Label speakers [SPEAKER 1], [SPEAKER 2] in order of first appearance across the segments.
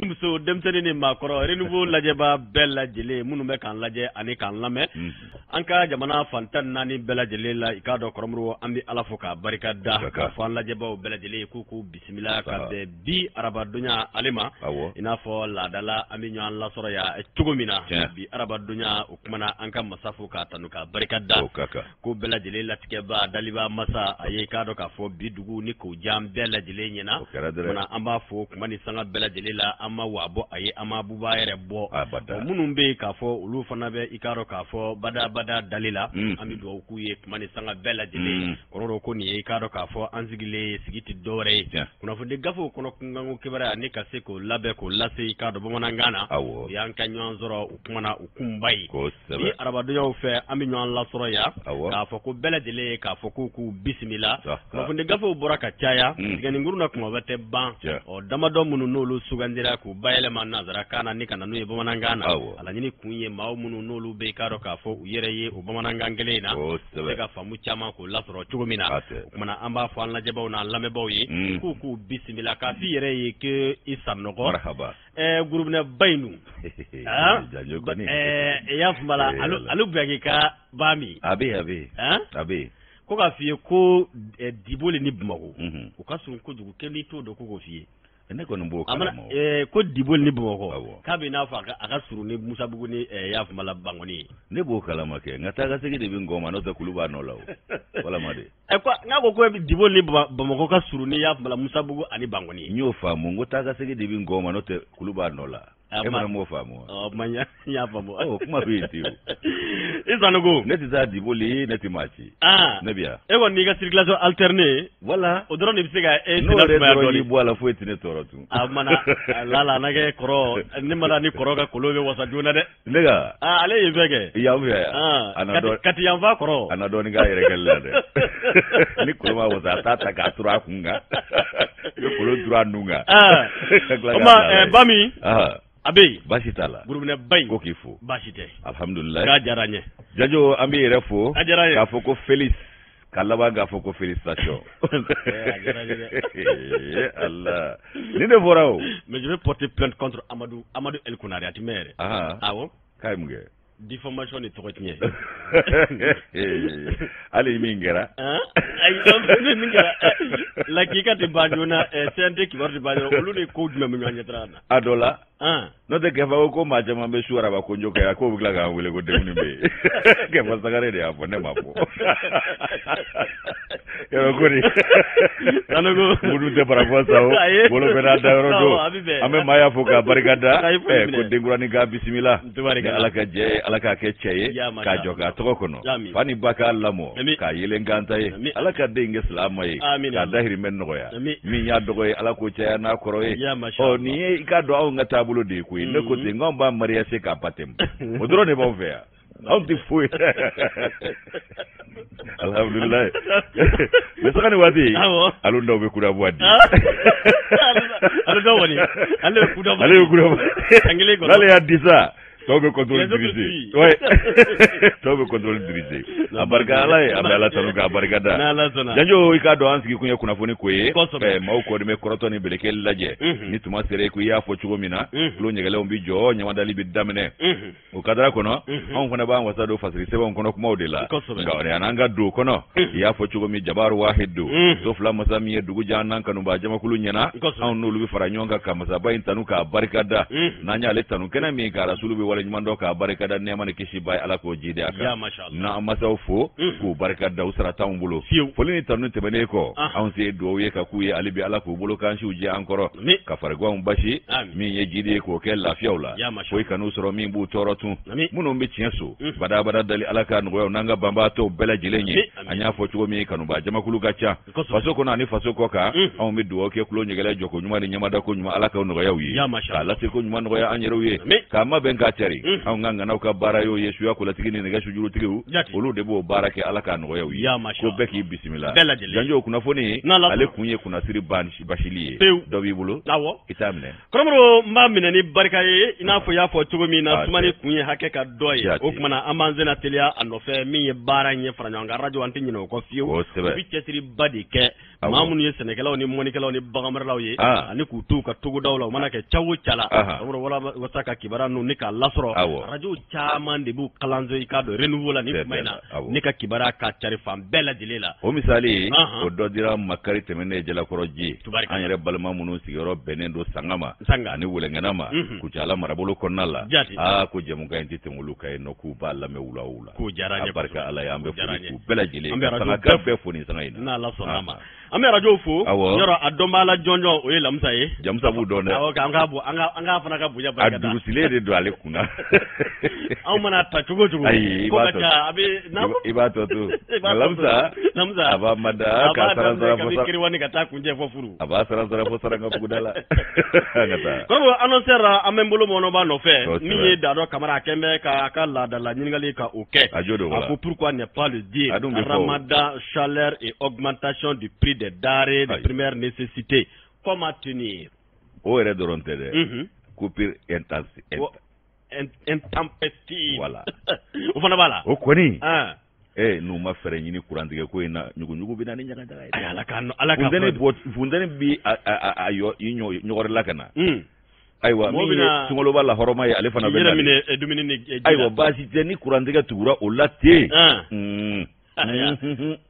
[SPEAKER 1] muso denmisɛnnin ni maakɔrɔ renouveau lajɛba bɛɛ lajɛlen minnu bɛ k'an lajɛ ani k'an lamɛn an ka jamana fantan naani bɛɛ lajɛlen la i k'a dɔn kɔrɔmuru an bɛ Ala fo k'a barika da k'a fɔ an lajɛbaw bɛɛ lajɛlen k'u bisimila ka bɛn bi arabadonya ale ma i n'a fɔ laadala an bɛ ɲɔgɔn lasɔrɔ yan cogo min na bi arabadonya o kumana an ka masa fo k'a tanu k'a barika da ko bɛɛ lajɛlen latigɛba daliba masa a ye k'a dɔn k'a fɔ bi dugu ni k'o jan bɛɛ lajɛlen ɲɛna an b'a fɔ kuma ni sanga bɛɛ lajɛlen la an ma wabɔ a ye an ma buba yɛrɛ bɔ minnu bɛ k'a fɔ olu fana bɛ i k'a dɔn k'a fɔ bada dali la an bɛ dugawu k'u ye kuma ni sanga bɛɛ lajɛlen kɔrɔ ko nin ye i k'a dɔn k'a fɔ an sigilen sigi tɛ dɔwɛrɛ ye kunnafoni gafew kɔnɔ kunkanko kibaruya ni ka se k'o labɛn k'o lase i k'a dɔn bamanankan na o y'an ka ɲɔgɔn sɔrɔ u kumana u kunba ye ni arabadonyaw fɛ an bɛ ɲɔgɔn lasɔrɔ yan k'a fɔ ko bɛɛ lajɛlen k'a fɔ k'u bisimila kunnafoni gafew bɔra ka caya tigɛninkuru na kuma bɛ tɛ ban damadɔ minnu n'olu sugandira k'u bayɛlɛma nanzarakan na ni ka na n'u ye bamanankan na a laɲini kun ye maa minnu n'olu bɛ k'a dɔn k'a fɔ u yɛrɛ ye o bamanankan kelen in na se ka faamu caman k'o lasɔrɔ cogo min na o kumana an b'a fɔ an lajɛbaw n'an lamɛnbaw ye k'u bisimila k'a f'i yɛrɛ ye que i sanɔgɔ gurubinɛba in dun i y'a faamu la ale buyaki ka ba min a bɛ ko k'a f'i ye ko Diboli ni Bamakɔ u ka surun kojugu kɛ n'i t'o dɔn ko k'o f'i ye ne kɔni b'o kalama ko Diboli ni Bamakɔ k'a bɛ n'a fɔ a ka surun ni Musabugu ni y'a faamu la Bangoni ye ne b'o kalama kɛ nka taa ka segin de bɛ n kɔma n'o tɛ kulu b'a nɔ la o walama de n'a ko Diboli ni Bamakɔ ka surun ni y'a faamu la Musabugu ani Bangoni n y'o faamu n ko taa ka segin de bɛ n kɔma n'o tɛ kulu b'a nɔ la e mana m'o faamu wa n y'a faamu kuma bɛ yen ten o i Sanogo ne tɛ taa Diboli ne tɛ maa ci ne bɛ yan e kɔni n'i ka circulation alternée wala o dɔrɔn de bɛ se ka e n'o yɛrɛ dɔrɔn y'i bɔ a la foyi tɛ ne tɔɔrɔ tun a mana lala nage kɔrɔ ne ma ni kɔrɔ ka kolo bɛ wasa joona dɛ ne ka ale ye fɛn kɛ yan kati yanfa kɔrɔ a na dɔɔnin k'a yɛrɛ kɛli la dɛ ni kolo ma wasa a t'a ta k'a turu a kun kan i bɛ kolo turu a nun kan o ma ba min a bɛ yen baasi t'a la burubinɛba in ko k'i fo baasi tɛ alhamdulilayi k'a diyara n ye Jajo an b'i yɛrɛ fo a diyara n ye k'a fɔ ko Félix k'a laban k'a fɔ ko félicitations Allah ni ne fɔra o mais je vais porter plainte contre Amadou El Kounari a ti mɛn yɛrɛ awɔ k'a ye mun kɛ diffamation ni tɔgɔ tiɲɛ hali min kɛra ayi min kɛra lakika tɛ ban joona CNT kibaru tɛ ban joona olu de ko jumɛn bɛ ɲɔgɔn ɲɛtara na a dɔ la n'o tɛ Kɛfa ko maa caman bɛ su araba ko jɔ kɛ k'o bɛ tila k'an wele ko denmisɛnnin bɛ yen Kɛfa Sagare de y'a fɔ ne ma fɔ yɔrɔ ko ni mudu tɛ barafɔ sa o bolo bɛ n'a da yɔrɔ don an bɛ maa y'a fɔ k'a barika da ko denkuranin k'a bisimila ni Ala ka jɛ ye Ala k'a kɛ cɛ ye k'a jɔ k'a tɔgɔ kɔnɔ fa ni ba k'a lamɔ k'a yelen kanta ye Ala ka den kɛ silama ye k'a dahirimɛ nɔgɔya min y'a dɔgɔ ye Ala k'o caya n'a kɔrɔ ye nin ye i k'a dɔn anw ka taabolo de ye koyi ne ko ten k'anw b'a mariya se k'a ba tɛmɛ o dɔrɔn de b'anw fɛ yan anw tɛ foyi alhamdulilayi mais saga ni waati alu dɔw bɛ kuda bɔ di alu dɔw kɔni ale bɛ kuda bɔ n'ale y'a di sa tɔw bɛ contrôle dirigé tɔw bɛ contrôle dirigé a barika Ala ye an bɛ Ala tanu k'a barika da Janjo i k'a dɔn an sigi kun ye kunnafoni ko ye maaw kɔni bɛ kɔrɔtɔ ni Bɛlɛkɛli lajɛ ni tuma sera ko i y'a fɔ cogo min na tulo ɲɛgɛlɛnw bɛ jɔ ɲamadali bɛ daminɛ o kadara kɔnɔ anw fana b'an wasa don fasigi sɛbɛnw kɔnɔ kumaw de la nka yan'an ka don kɔnɔ i y'a fɔ cogo min Jabaru Wahid don so fila masa min ye dugu jan n'an kanuba jamakulu ɲɛna anw n'olu bɛ fara ɲɔgɔn kan ka masaba in tanu k'a barika da n'an y'ale tanu kɛnɛ min ka Rasulu bɛ wale ɲuman dɔ k'a barika da nɛɛma ni kisi ba ye Ala k'o jidi a kan n'an masaw fo k'u barika da u sara t'anw bolo foli ni tanu tɛmɛnen kɔ anw se dugawu ye ka k'u ye hali bi Ala k'u bolo k'ansiw jɛ an kɔrɔ ka farigwanw basi min ye jidi ye k'o kɛ lafiyaw la foyi kan'u sɔrɔ min b'u tɔɔrɔ tun minnu bɛ tiɲɛ so badabada dali Ala ka nɔgɔyaw n'an ka banbaatɔw bɛɛ lajɛlen ye an y'a fɔ cogo min kanuba jamakulu ka ca faso kɔnɔ ani faso kɔ kan anw bɛ dugawu kɛ kulo ɲɛgɛlɛ jɔko ɲuman ni ɲamada ko ɲuman Ala k'o nɔgɔyaw ye k'a lase ko ɲuman nɔgɔya an yɛrɛw ye k'a ma bɛn k'a cɛ
[SPEAKER 2] Bakari an ngana ka bara yo yesu ya kula tigini ne ga sujuru tigiu olu de bo bara ke ala ka no yawi ko beki bismillah janjo kuna foni ale kunye kuna siri ban bashiliye do bi bulu itamne
[SPEAKER 1] kromro mba minani barka ye ina fo ya fo tugo mi na sumani kunye hake ka doye o kuma na amanzena telia anofe mi ye bara nye faranyanga radio anti nyino ko fiu bi cetri badi ke mamun ye senekelaw ni monikelaw ni bagamarlaw ye ani ku tu ka tugo dawlaw mana ke chawu chala kromro wala wasaka kibara nu ni ka lasro radio chaman de bu kalanzo ikado renouveau la ni maina ni ka kibara ka cari fam bela dilela
[SPEAKER 2] o misali o do dira makari temene jela koroji an yere balma munu sigoro benendo sangama ani wulenganama ku chala marabolo konnala ko jemu ga inti temulu kay no ku balla me wula
[SPEAKER 1] ku jaranye
[SPEAKER 2] barka ala yambe fu bela jile sanga ka be foni sanga ina
[SPEAKER 1] na la sonama ame radio fo yoro adomala jonjo o ye lamsa ye
[SPEAKER 2] jamsa bu do ne
[SPEAKER 1] anga fana ka buja barka
[SPEAKER 2] da adusile de do ale kuna
[SPEAKER 1] aw mana ta chugo ko ka abe na
[SPEAKER 2] ibato tu lamsa aba mada ka sarazara fo
[SPEAKER 1] kiri wani kata kunje fo furu
[SPEAKER 2] aba sarazara fo saranga fugudala ngata
[SPEAKER 1] ko annoncer amembolo mono ba no fe ni ye dado kamara kembe ka la da la nyingali ka oke ako pourquoi ne pas le dire ramadan chaleur et augmentation du prix des denrées de première nécessité comment tenir
[SPEAKER 2] o ere doronte de coupure
[SPEAKER 1] intempestive
[SPEAKER 2] voilà
[SPEAKER 1] o fana bala
[SPEAKER 2] o koni nu ma fere nyini kurandige ko ina nyugu binani nyaga daga
[SPEAKER 1] ay ala ka
[SPEAKER 2] fundane bi ayo inyo nyogor lakana aywa mi sungolo bala horoma ya alefana be
[SPEAKER 1] mine dumini ni
[SPEAKER 2] aywa basi teni kurandige tugura o latte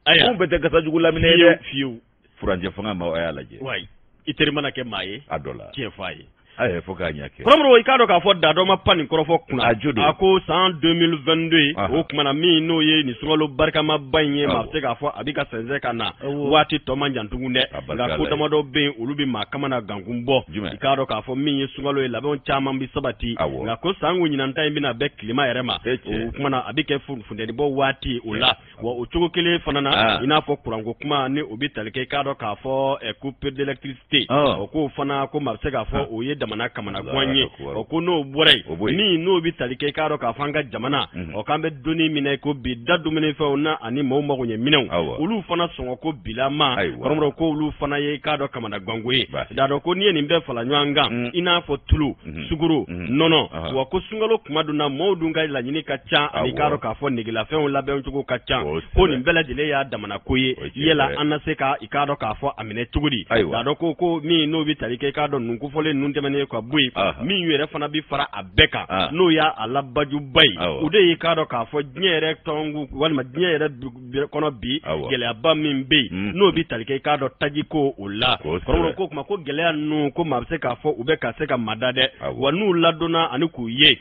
[SPEAKER 1] aya
[SPEAKER 2] on bete kasa jugu lamine de
[SPEAKER 1] fiu
[SPEAKER 2] furanje fanga ma aya laje
[SPEAKER 1] way iteri mana ke maye
[SPEAKER 2] adola
[SPEAKER 1] tie faye
[SPEAKER 2] ay foka nyake
[SPEAKER 1] promro ikado ka fo dado ma pani korofo kuna ako san 2022 o kuma na mi no ye ni sungolo barka ma banye ma se ka fo abika senze kana wati to manjantungu ne ga ko tamado be ulubi makama na gangumbo ikado ka fo mi ye sungolo e labon chama mbi sabati ga ko sangu nyina ntai mbi na be klima yerema o kuma na abike funde bo wati ula wa ochugo kele fanana ina fo kurango kuma ne obi talike ikado ka fo coupe d'électricité o ko fana ko ma se ka fo o ye jamana kamana gwanye o no borai ni no bi talike karo ka fanga jamana o kambe doni mine ko bi dadu mine fe ona ani mo mo gonye mine ulu fana songo ko bilama koromro ko ulu fana ye kado kamana gwangwe dado ko ni be fala nywanga ina fo tulu suguru nono wa ko sungalo kumaduna modu ngai la nyini kacha ani karo ka fo nigila fe on labe on chugo kacha ko ni bela dile ya damana koye yela anaseka ikado ka fo amine tugudi dado ko mi no bi talike kado nunku fole nuntemene ko bui mi yere fana bi fara abeka no ya alabaju bai ude yikado ka fo nyere tongu walma nyere kono bi gele aba min bi no bi talike kado tajiko ulla ko kuma ko gele anu ko mabse ka fo ubeka se ka madade wanu ladona ani ku ye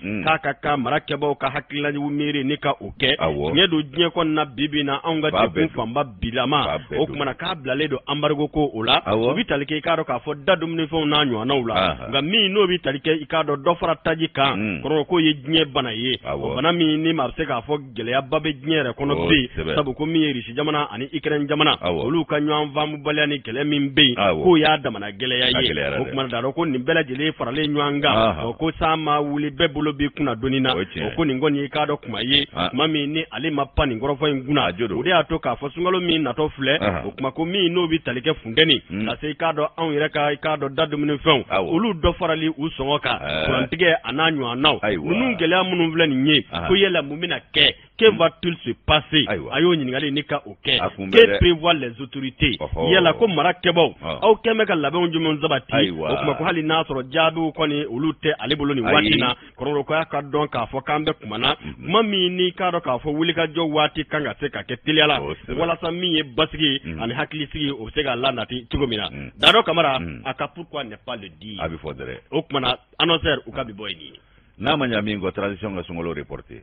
[SPEAKER 1] ka marakebo ka hakila ni wumiri ni ka oke nyedo dnye ko na bibi na anga tipu famba bilama o kuma na ka blale do ambargo ko ulla bi talike kado ka fo dadum ni fo na nyu na ulla nga mi no bi talike ikado do fara taji kan kono ko ye dnye bana ye bana mi ni mabse ka fo gele ya babe dnyere kono bi sabu ko mi yeri si jamana ani ikren jamana olu ka nyu anvamu balani gele min bi ko ya damana gele ya ye o kuma da ko ni bela jele farale nywanga ko sama wuli bebulo bi kuna donina ko ni ngoni ikado kuma ye mami ni ali mapani ngorofo nguna ode ato ka fo sungalo mi na to fle o kuma ko mi no bi talike fundeni ase ikado an yere ka ikado dadu min fon olu do farali usongoka kurantige ananyu anaw nunu gele amunu vle ni nye ko yela mumina ke que va-t-il se passer ayo nyingali nika oke que prévoient les autorités yela ko marakebo au kemeka labon jumon zabati o kuma ko hali nasoro jadu ko ni ulute alibolo ni watina kororo ko aka don ka fo kambe kumana mami ni ka do ka fo wulika jo wati kanga se ka ketiliala wala sa mi basigi ani hakili sigi o se ga lanati tugomina dado kamara aka pourquoi ne pas le dire
[SPEAKER 2] abi fodere
[SPEAKER 1] o kuma na annoncer o kabi boy ni
[SPEAKER 2] na manya mingo tradition ga sungolo reporter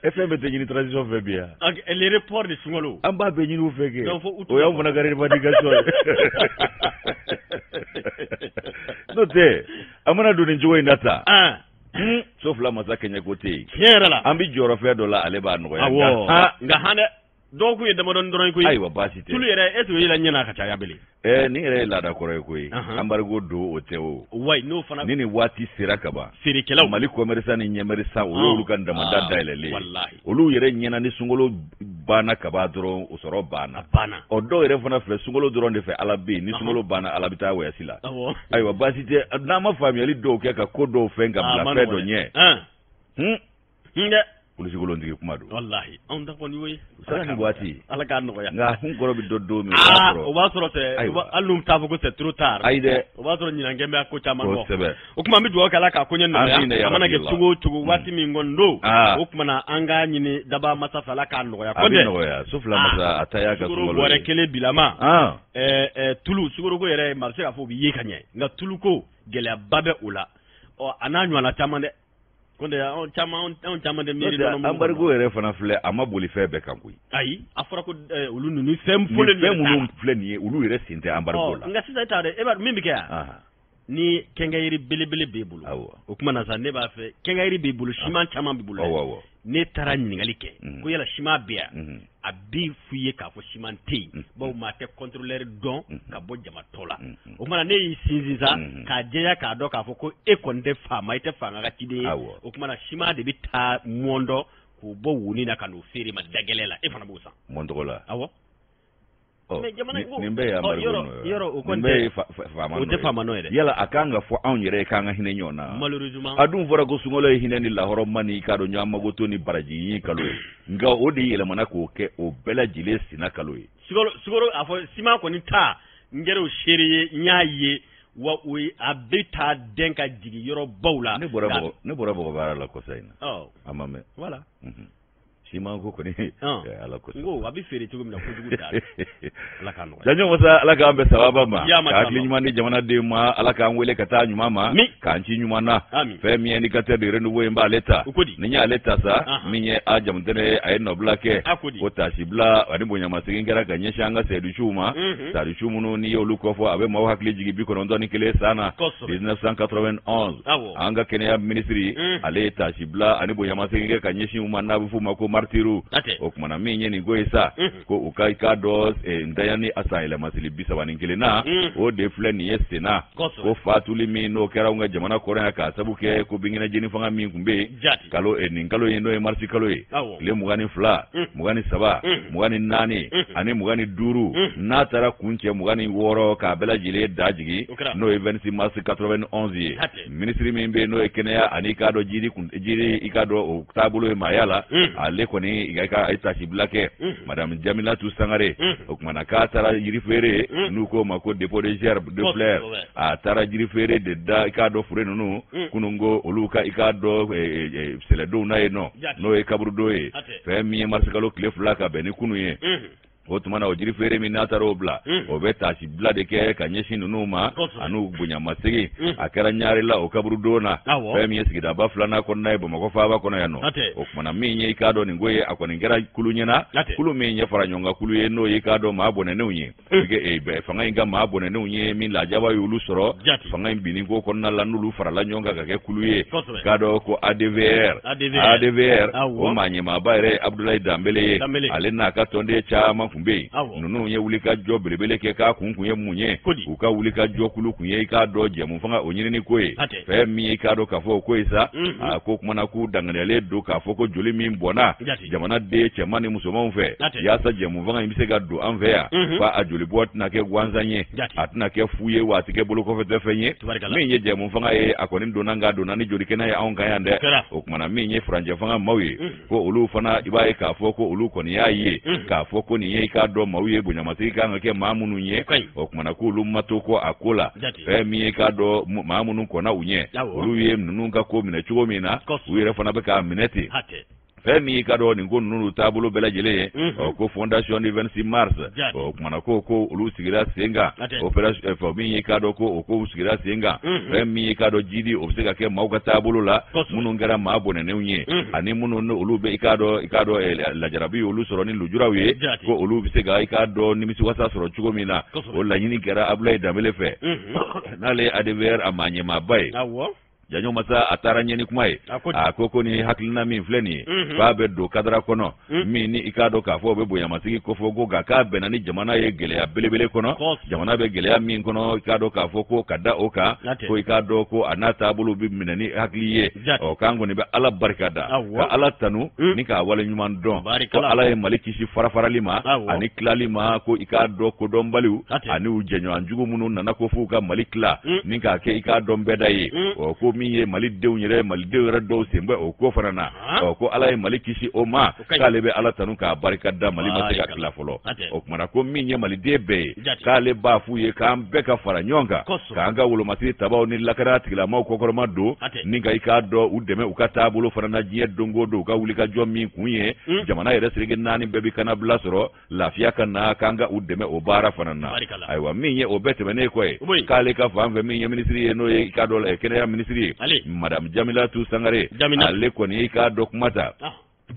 [SPEAKER 2] FM te ni transition fait bien.
[SPEAKER 1] Les reports de Sungolo.
[SPEAKER 2] Amba be ni ufeke. O ya mona gare madigasho. Note, amana do ni jowe ndata. Sauf la masaka nya côté.
[SPEAKER 1] Yerala.
[SPEAKER 2] Ambi joro fe dola ale ba no ya.
[SPEAKER 1] Nga hane donc ye damadon dron ko
[SPEAKER 2] aywa basite
[SPEAKER 1] tulu yere eto yela nyana ka caya bele
[SPEAKER 2] ni yere la da koro ko embargo do oteo
[SPEAKER 1] way no fana
[SPEAKER 2] ni wati sira kaba
[SPEAKER 1] siri kelaw
[SPEAKER 2] mali commerçant ni nyemerisa olu kan damanda dailele
[SPEAKER 1] wallahi
[SPEAKER 2] olu yere nyana ni sungolo bana kaba dron usoro bana o do yere fana fle sungolo dron de fe alabi ni sungolo bana alabita wesila aywa basite na ma family do ke ka kodo fenga bla fedo nye
[SPEAKER 1] nge
[SPEAKER 2] polisi golon digi kuma do
[SPEAKER 1] wallahi on da ko ni we
[SPEAKER 2] sala ni wati
[SPEAKER 1] ala ka no ya
[SPEAKER 2] nga hun goro bi doddo mi
[SPEAKER 1] o ba soro te allum ta ko c'est trop tard
[SPEAKER 2] ayde
[SPEAKER 1] o ba soro nyina ngembe ko chama go o kuma mi do kala ka ko nyen no ya amana ge tugo wati mi ngondo o kuma na anga nyini daba masa fala ka no ya ko de
[SPEAKER 2] no ya sufla masa ataya ga
[SPEAKER 1] sugoro bore kele bilama tulu sugoro ko yere marché ka fo bi ye kanye nga tulu ko gele babe ula o ananyo na chamande konde on chama de miri no
[SPEAKER 2] embargo yere fana fle amaboli febe kankuyi
[SPEAKER 1] ayi afura ko ulu nunu fempole
[SPEAKER 2] ni femu fle ni ulu yere sinte embargo la
[SPEAKER 1] nga sisa tade e ba mimbi ke ni kengayiri belebele bebulu o kuma na sa ne ba fe kengayiri bebulu shiman chama bebulu ne tara nyingali ke ko yala shima bia abi fuye ka fo shiman te ba ma te contrôleur don ka bo jama tola o kuma ne sinziza ka jeya ka do ka fo ko e konde fa ma ite fa nga tide o kuma na shima de bita mondo ko bo wuni na kanu feri ma dagelela e fa na busa
[SPEAKER 2] mondo la
[SPEAKER 1] awo
[SPEAKER 2] nimbe ya
[SPEAKER 1] yoro ukonde fama no ede
[SPEAKER 2] yala akanga fo an yere kanga hine nyona
[SPEAKER 1] malheureusement
[SPEAKER 2] adun fora go sungolo hine ni la horo mani ka do nyama go to ni baraji yi kalo nga odi yele mana ko ke o bela jile sina kalo
[SPEAKER 1] sigoro afo sima ko ni ta ngere o sheriye nyaaye wa we abita denka jigi yoro bawla
[SPEAKER 2] ne bora bo bara la ko sayna amame
[SPEAKER 1] voilà
[SPEAKER 2] sima ko ni ala ko
[SPEAKER 1] ngo abi fere tugo mina ko jugu dal ala kan no
[SPEAKER 2] janyo wasa ala ka ambe sababa ma ka nyuma ni jamana de ma ala ka wele kata nyuma ma ka nchi nyuma na fe mi indicateur de renouveau mba leta ni nya leta sa mi nye ajam tene ay no blake o tashi bla ani bonya masigi ngara ganye shanga sedu chuma sadu chumu no ni yolu ko fo abe ma hakli jigi bi ko ndo ni kele sana 1991 anga kenya ministry ale tashi bla ani bonya masigi ngara ganye shuma na bu fuma ko martiru okumana minye ni goisa ko ukai kados ndayani asa ile masili bisa waningile na o de fleni yesena ko fatuli mino kera unga jamana korena ka sabuke ko bingina jeni fanga min kumbe kalo ninkalo yendo e marsi kalo le mugani fla mugani saba mugani nani ani mugani duru na tara kunche mugani woro ka bela jile dajigi no evensi marsi 91 ministry mimbe no ekenea ani kado jiri ikado o tabulo e mayala ale koni igaka itashi blake madame Jamila Tusangare okumana ka tara yiri fere nuko mako dépôt de gerbe de fleurs a tara yiri fere de da ikado fure nunu kunungo oluka ikado seledo na eno no e kabrudo e fe mi marsikalo clé flaka beni kunuye otumana ojiri fere mi nataro bla obeta si bla de ke kanyeshi nunuma anu bunya masigi akara nyari la okaburu dona femi yesigida ba flana konna e bomako faba konna yano okumana minye ikado ni ngoye akoningera kulunyena kulu minye faranyonga kulu yeno ikado maabone neunye ige be fanga inga maabone neunye min la jaba yulu soro fanga imbini go konna lanulu farala nyonga kake kuluye kado ko ADVR o manye mabaire Abdoulaye Dambele alena katonde chama kumbe nunu ye wulika jo belebele ke ka kunkunye munye uka wulika jo kulu kunye ka doje mufanga onyine ni koe fe mi ka do kafo koisa ko kuma na ku danganele do kafo ko joli mi mbona jamana de chemani musoma mfe ya sa je mufanga imise ga do anvea kwa ajoli bot na ke gwanzanye atna ke fuye wa tike bolo ko fe fenye mi ye je mufanga e akoni do nanga do nani joli kena ya onga yande o kuma na mi ye franje fanga mawi ko ulu fana ibaye kafo ko ulu ko ni yayi kafo ko ni ye ka do mawiye bunya masika ngake mamunu nye okumana kulu matoko akola mi ka do mamunu kona unye uluye nununga ko mina chugo mina uire fana beka mineti femi kado ni ngo nunu tabulo bela jele ko fondation du 26 mars okumana ko ulu sigira senga operation fami kado ko sigira senga femi kado jidi obsega ke mauka tabulo la munu ngara mabone ne unye ani munu no ulu be ikado la jarabi ulu soroni lujurawe ko ulu bisega ikado nimisi wasa soro chugo mina o la nyini kera Abdoulaye Dambele fe nale ADVR amanye mabai janyo masa atara nyeni kuma ye akoko ni hakilina min fleni ba be do kadra kono min ni ikado ka fo be boya masigi ko fo go ga ka bena ni jamana ye gele ya belebele kono jamana be gele ya min kono ikado ka fo ko kada oka ko ikado ko anata bulu bi minani hakliye o kango ni be ala barkada ka ala tanu ni ka wala nyuman don ko ala ye maliki si farafaralima ani klalima ko ikado ko don baliu ani ujenyo anjugo munu nana ko fu ka malikla ni ka ke ikado mbeda ye o ko mi ye malik dew nyere malik dew do sembe o ko farana o ko ala ye maliki si o ma kale be ala tanu ka barkada malima te ka kla folo o kuma ko mi ye malik de be kale ba fu ye ka ambe ka fara nyonga ka anga wulo mati tabaw ni lakara tigla ma ko koroma do ni ga ikado udeme ukata bulu farana jiye dongo do ka wuli ka jommi kunye jamana yere sirige nani bebi kana blasoro lafiya kana kanga udeme o bara fanana aywa mi ye o bete bene ko e kale ka famve mi ye ministry no ye ikado le kene ya ministry madam Jamila tu Sangare ale ko ni ikado kumata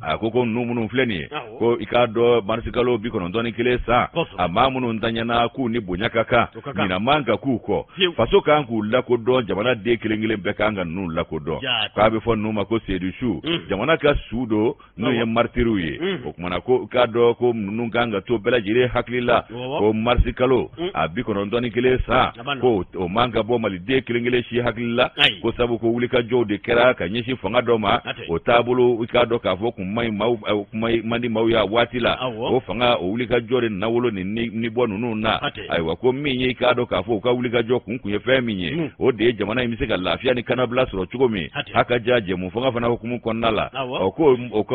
[SPEAKER 2] akoko numunu fleni ko ikado marsikalo bikono ndoni kile sa amamunu ndanyana ku ni bunyakaka nina manga kuko faso kanku lako do jamana de kilengile bekanga nu lako do ka be fon numa ko sedushu jamana ka sudo no ye martiruye okumana ko ikado ko nunganga to bela jire haklila ko marsikalo abikono ndoni kile sa ko o manga bo mali de kilengile shi haklila ko sabu ko wulika jode kera ka nyishi fanga doma o tabulu ikado ka fo mai mandi mau ya watila o fanga o wulika jore na wolo ni bonu nuna aiwa ko minye ikado ka fo ka wulika jo kunye feminye o de jamana imise ka lafia ni kana blasro chugomi haka jaje mu fanga fana hukumu konnala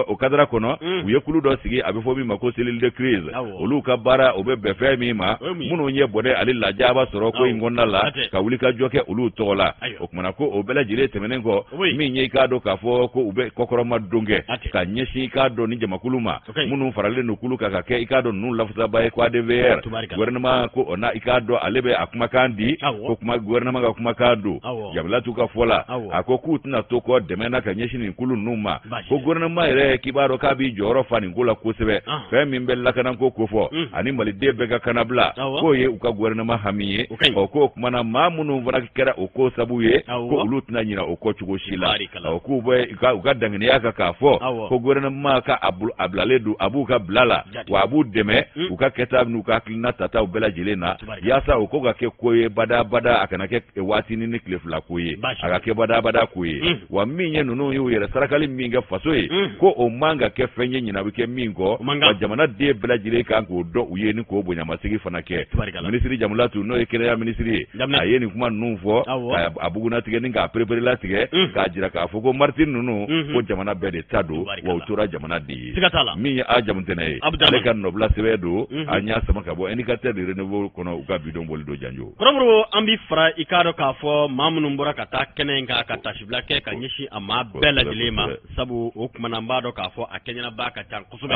[SPEAKER 2] o kadra kono uye kulu do sigi abefo mi mako selil de crise o luka bara o be femi ma munu nye bode alilla jaba soro ko ingonnala ka wulika joke ulu tola o kuma ko o bela jire temenengo minye ikado ka fo ko ube kokoro madunge ka nyeshi ikado ni jamakuluma munu farale no kulu kaka ke ikado nu lafza bae kwa DVR gouvernement ko ona ikado alebe akuma kandi ko kuma gouvernement ga kuma kado yabla tuka fola akoku tuna toko demena ka nyeshi ni kulu numa ko gouvernement ere kibaro kabi joro fani ngula kusebe fe mimbella kana ko kofo ani mali debe ga kanabla ko ye uka gouvernement hamiye ko kuma na mamunu vara kera oko sabuye ko ulutna nyina oko chugo shila ko boy uka dangene yaka kafo ko gouvernement ka ablaledu abuka blala wa abu deme uka ketab nuka klina tata ubela jelena yasa ukoga ke koye bada akana ke wati ni klefla koye aka ke bada koye wa minye nunu yu yere sarakali minga fasoye ko o manga ke fenye nyina wike mingo wa jamana de bela jele kan ko do uye ni ko bonya masigi fana ke ministry jamulatu no ekere ya ministry ayeni kuma nufo abuguna tige ninga prepare la tige ka jira ka foko martin nunu ko jamana bede tado wa utura jamana di mi a jamutene ale kan no bla sewedo anya sama ka bo indicateur de renouveau kono uka bidon bol do janjo
[SPEAKER 1] kromro ambi fra ikado ka fo mamunu mbora kata kenenga kata shiblake ka nyishi ama bela dilema sabu okuma mbado ka fo akenya ba ka tan kusube